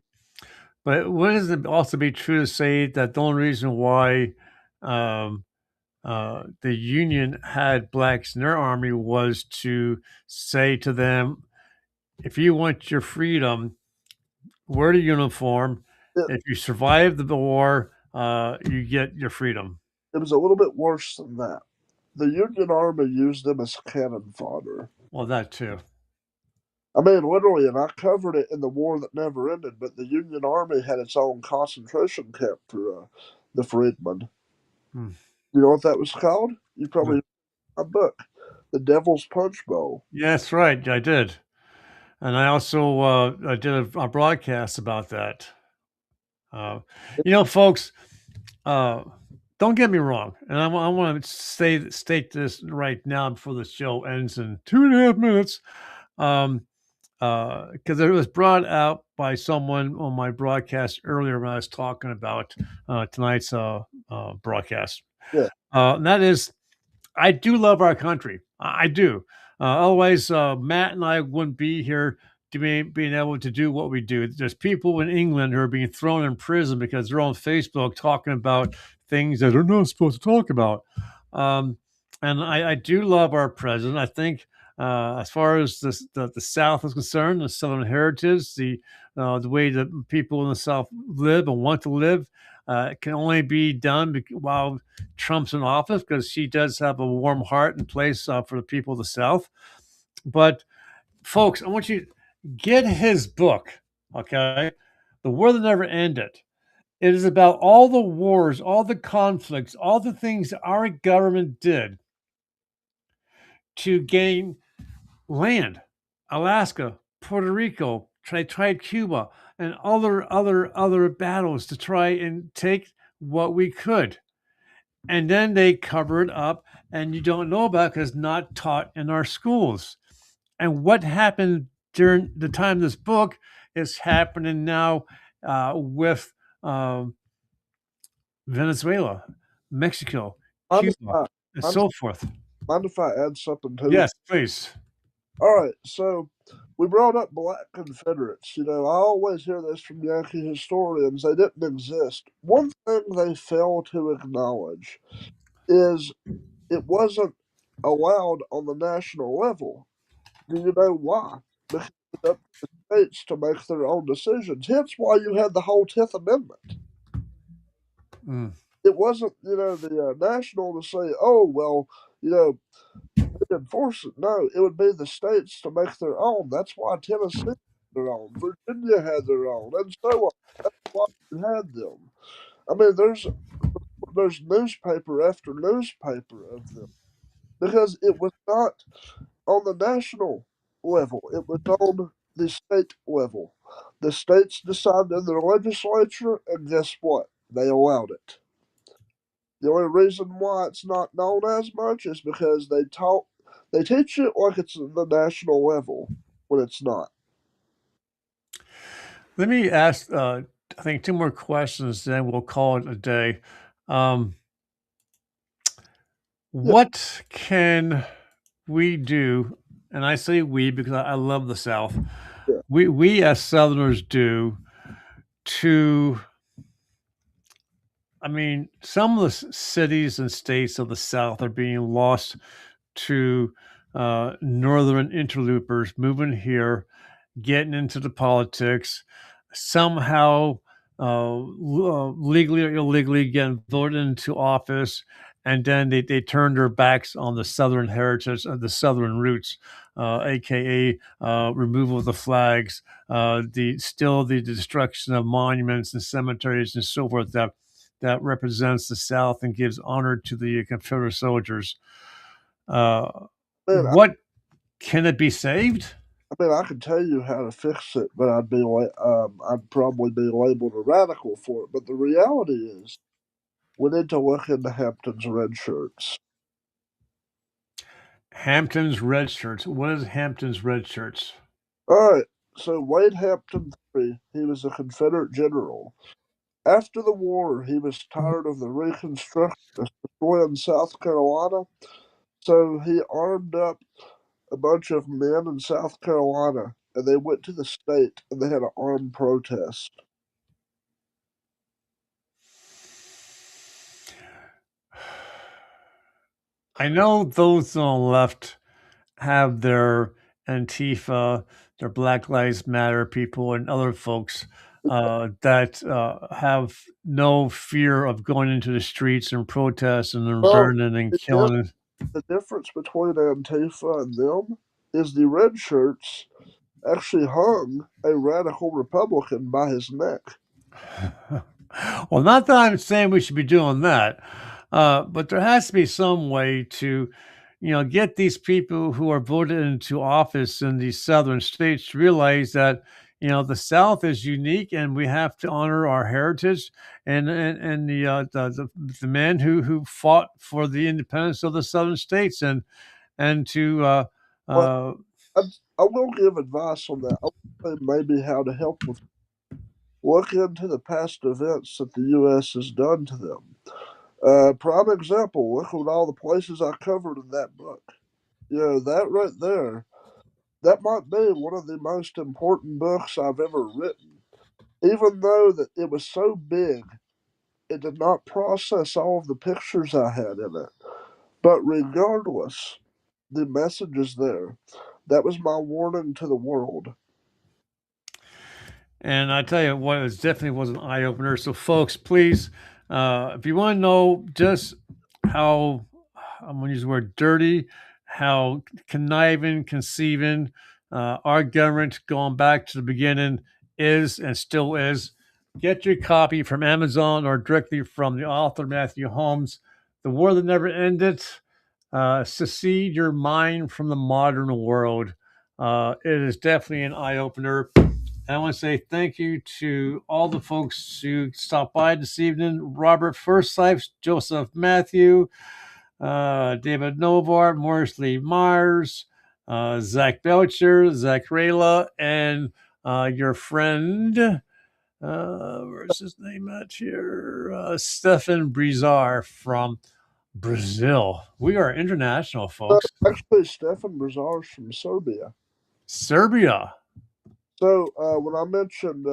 But wouldn't it also be true to say that the only reason why um, the Union had blacks in their army was to say to them, if you want your freedom, wear the uniform. it, If you survive the war, you get your freedom. it was a little bit worse than that. The Union Army used them as cannon fodder. Well, that too. I mean, literally, and I covered it in the war that never ended. But the Union Army had its own concentration camp for the freedmen. Hmm. You know what that was called? You No. probably a book, The Devil's Punch Bowl. Yeah, that's right. I did. And I also I did a broadcast about that. Uh, folks, uh, don't get me wrong, and I want to state this right now before the show ends in 2.5 minutes, because it was brought out by someone on my broadcast earlier when I was talking about tonight's broadcast. Yeah, And that is, I do love our country. I do. Otherwise, Matt and I wouldn't be here to being able to do what we do. There's people in England who are being thrown in prison because they're on Facebook talking about things that they're not supposed to talk about. Um, and I do love our president. I think, as far as the South is concerned, the Southern heritage, the way that people in the South live and want to live, can only be done while Trump's in office, because he does have a warm heart and place for the people of the South. But folks, I want you to get his book, okay? The War That Never Ended. It is about all the wars, all the conflicts, all the things our government did to gain land, Alaska, Puerto Rico, tried Cuba and other battles to try and take what we could, and then they cover it up, and you don't know about it because it's not taught in our schools. And what happened during the time of this book is happening now with um Venezuela, Mexico, Mind if Cuba, I, and mind, so forth. mind if I add something to it? Yes, please. All right, so we brought up black Confederates. You know, I always hear this from Yankee historians. They didn't exist. One thing they fail to acknowledge is it wasn't allowed on the national level. Do you know why? Because it's up to the states to make their own decisions. Hence why you had the whole 10th Amendment. Mm. It wasn't, the national to say, oh, well, you know, they enforce it. No, it would be the states to make their own. That's why Tennessee had their own, Virginia had their own, and so on. That's why you had them. I mean, there's newspaper after newspaper of them because it was not on the national level. It was on the state level. The states decided in their legislature, and guess what? They allowed it. The only reason why it's not known as much is because they teach it like it's the national level when it's not. Let me ask, I think, two more questions, then we'll call it a day. Um, Yeah, what can we do? And I say we because I love the South. yeah. We as Southerners do to, I mean, some of the cities and states of the South are being lost to northern interlopers moving here, getting into the politics, somehow legally or illegally getting voted into office, and then they turn their backs on the Southern heritage, the Southern roots, aka removal of the flags, the destruction of monuments and cemeteries and so forth that represents the South and gives honor to the Confederate soldiers. Uh, Man, what can it be saved? I could tell you how to fix it, but I'd probably be labeled a radical for it. But the reality is, we need to look into Hampton's red shirts. Hampton's red shirts. What is Hampton's red shirts? All right, so Wade Hampton III, he was a Confederate general. After the war, he was tired of the Reconstructionists destroying South Carolina, so he armed up a bunch of men in South Carolina, and they went to the state and they had an armed protest. I know those on the left have their Antifa, their Black Lives Matter people, and other folks that have no fear of going into the streets and protesting and Well, burning and the, di- killing. the difference between Antifa and them is the red shirts actually hung a radical Republican by his neck. Well, not that I'm saying we should be doing that, but there has to be some way to, get these people who are voted into office in these southern states to realize that the South is unique and we have to honor our heritage and the men who fought for the independence of the southern states and to Well, uh, I, I will give advice on that. I will say maybe how to help with. Look into the past events that the U.S. has done to them. Prime example, look at all the places I covered in that book. That right there, that might be one of the most important books I've ever written. Even though that it was so big, it did not process all of the pictures I had in it. But regardless, the message is there. That was my warning to the world. And I tell you what, it definitely was an eye opener. So, folks, please, if you want to know just how I'm going to use the word dirty, how conniving, conceiving our government going back to the beginning is and still is, get your copy from Amazon or directly from the author, Matthew Holmes. The War That Never Ended. Secede your mind from the modern world. It is definitely an eye opener. I want to say thank you to all the folks who stopped by this evening. Robert Forsyth, Joseph Matthew, David Novar, Morris Lee Myers, Zach Belcher, Zach Rayla, and your friend, where's his name at here? Stefan Brizar from Brazil. We are international, folks. Actually, Stefan Brazar's from Serbia. Serbia. So when I mentioned,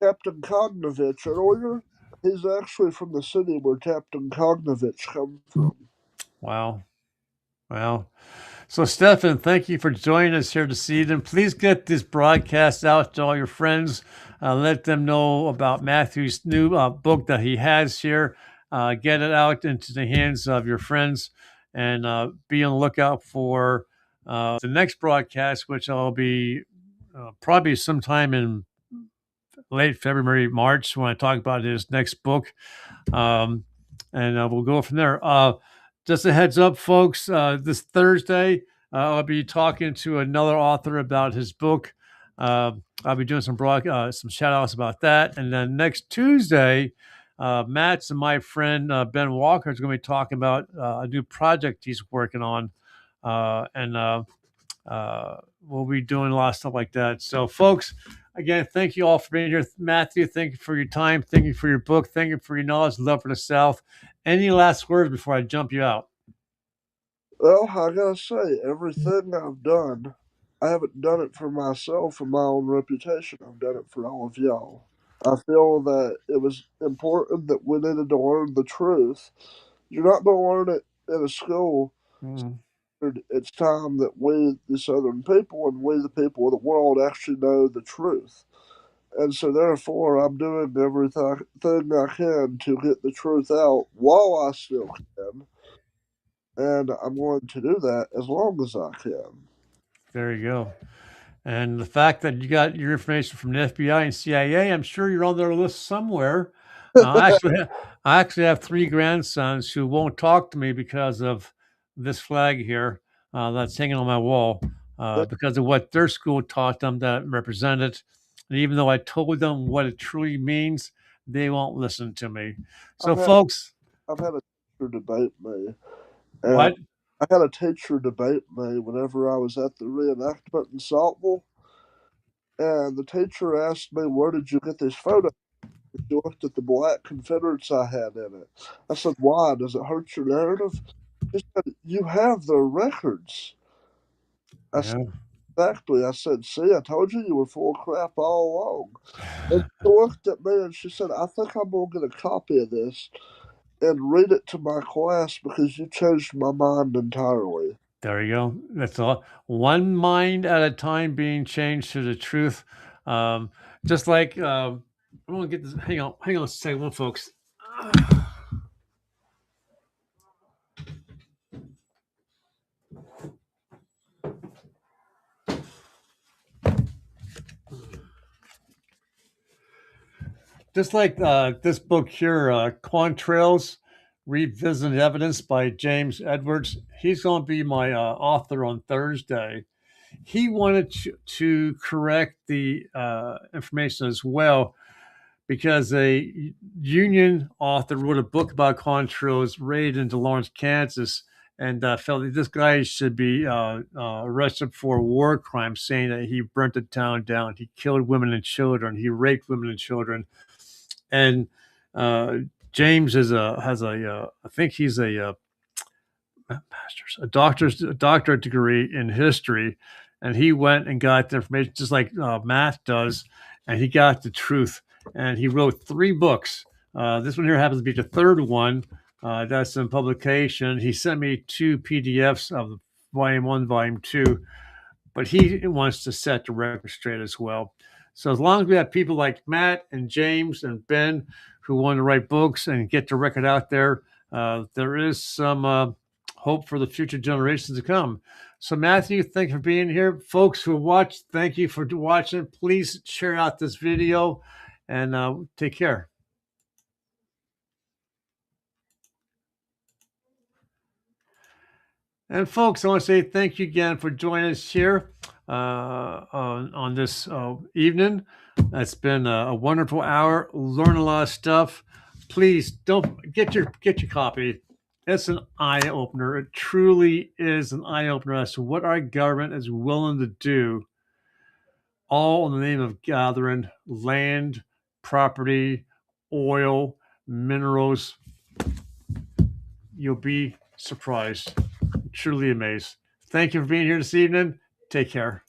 Captain Kognovich earlier, he's actually from the city where Captain Kognovich come from. Wow. Well, so Stefan, thank you for joining us here this evening. Please get this broadcast out to all your friends. Let them know about Matthew's new book that he has here. Get it out into the hands of your friends, and be on the lookout for the next broadcast, which will be probably sometime in late February, March, when I talk about his next book. Um, and we'll go from there. Just a heads up, folks, this Thursday, I'll be talking to another author about his book. I'll be doing some shout outs about that. And then next Tuesday, Matt's and my friend Ben Walker is going to be talking about a new project he's working on. And we'll be doing a lot of stuff like that. So, folks, again, thank you all for being here. Matthew, thank you for your time. Thank you for your book. Thank you for your knowledge, love for the South. Any last words before I jump you out? Well, I gotta say, everything I've done, I haven't done it for myself or my own reputation. I've done it for all of y'all. I feel that it was important that we needed to learn the truth. You're not going to learn it in a school. Mm, It's time that we, the Southern people, and we, the people of the world, actually know the truth. And so, therefore, I'm doing everything I can to get the truth out while I still can. And I'm going to do that as long as I can. there you go. And the fact that you got your information from the FBI and CIA, I'm sure you're on their list somewhere. I actually have three grandsons who won't talk to me because of this flag here that's hanging on my wall, because of what their school taught them that represented. And even though I told them what it truly means, they won't listen to me. So, I've had folks, I've had a teacher debate me, and what? I had a teacher debate me whenever I was at the reenactment in Saltville, and the teacher asked me, "Where did you get this photo?" She looked at the black Confederates I had in it. I said, "Why? Does it hurt your narrative?" She said, "You have their records." I said, Yeah, "Exactly." I said, "See, I told you were full of crap all along." And she looked at me and she said, "I think I'm going to get a copy of this and read it to my class because you changed my mind entirely." there you go. That's all. One mind at a time being changed to the truth. Um, just like I'm gonna get this. Hang on a second, folks. Just like this book here, Contrails, Revisited Evidence by James Edwards. He's going to be my author on Thursday. He wanted to correct the information as well, because a Union author wrote a book about Contrails raid into Lawrence, Kansas, and felt that this guy should be arrested for war crimes, saying that he burnt the town down, he killed women and children, he raped women and children. And uh, James I think he's a doctorate degree in history, and he went and got the information just like Matt does, and he got the truth, and he wrote three books. This one here happens to be the third one. That's in publication. He sent me two PDFs of the volume one, volume two, but he wants to set the record straight as well. So as long as we have people like Matt and James and Ben who want to write books and get the record out there, there is some hope for the future generations to come. So Matthew, thank you for being here. Folks who watched, thank you for watching. Please share out this video and take care. And folks, I want to say thank you again for joining us here. on this evening. It's been a wonderful hour. Learn a lot of stuff. Please don't get your copy. It's an eye opener. It truly is an eye opener as to what our government is willing to do, all in the name of gathering land, property, oil, minerals. You'll be surprised, truly amazed. Thank you for being here this evening. Take care.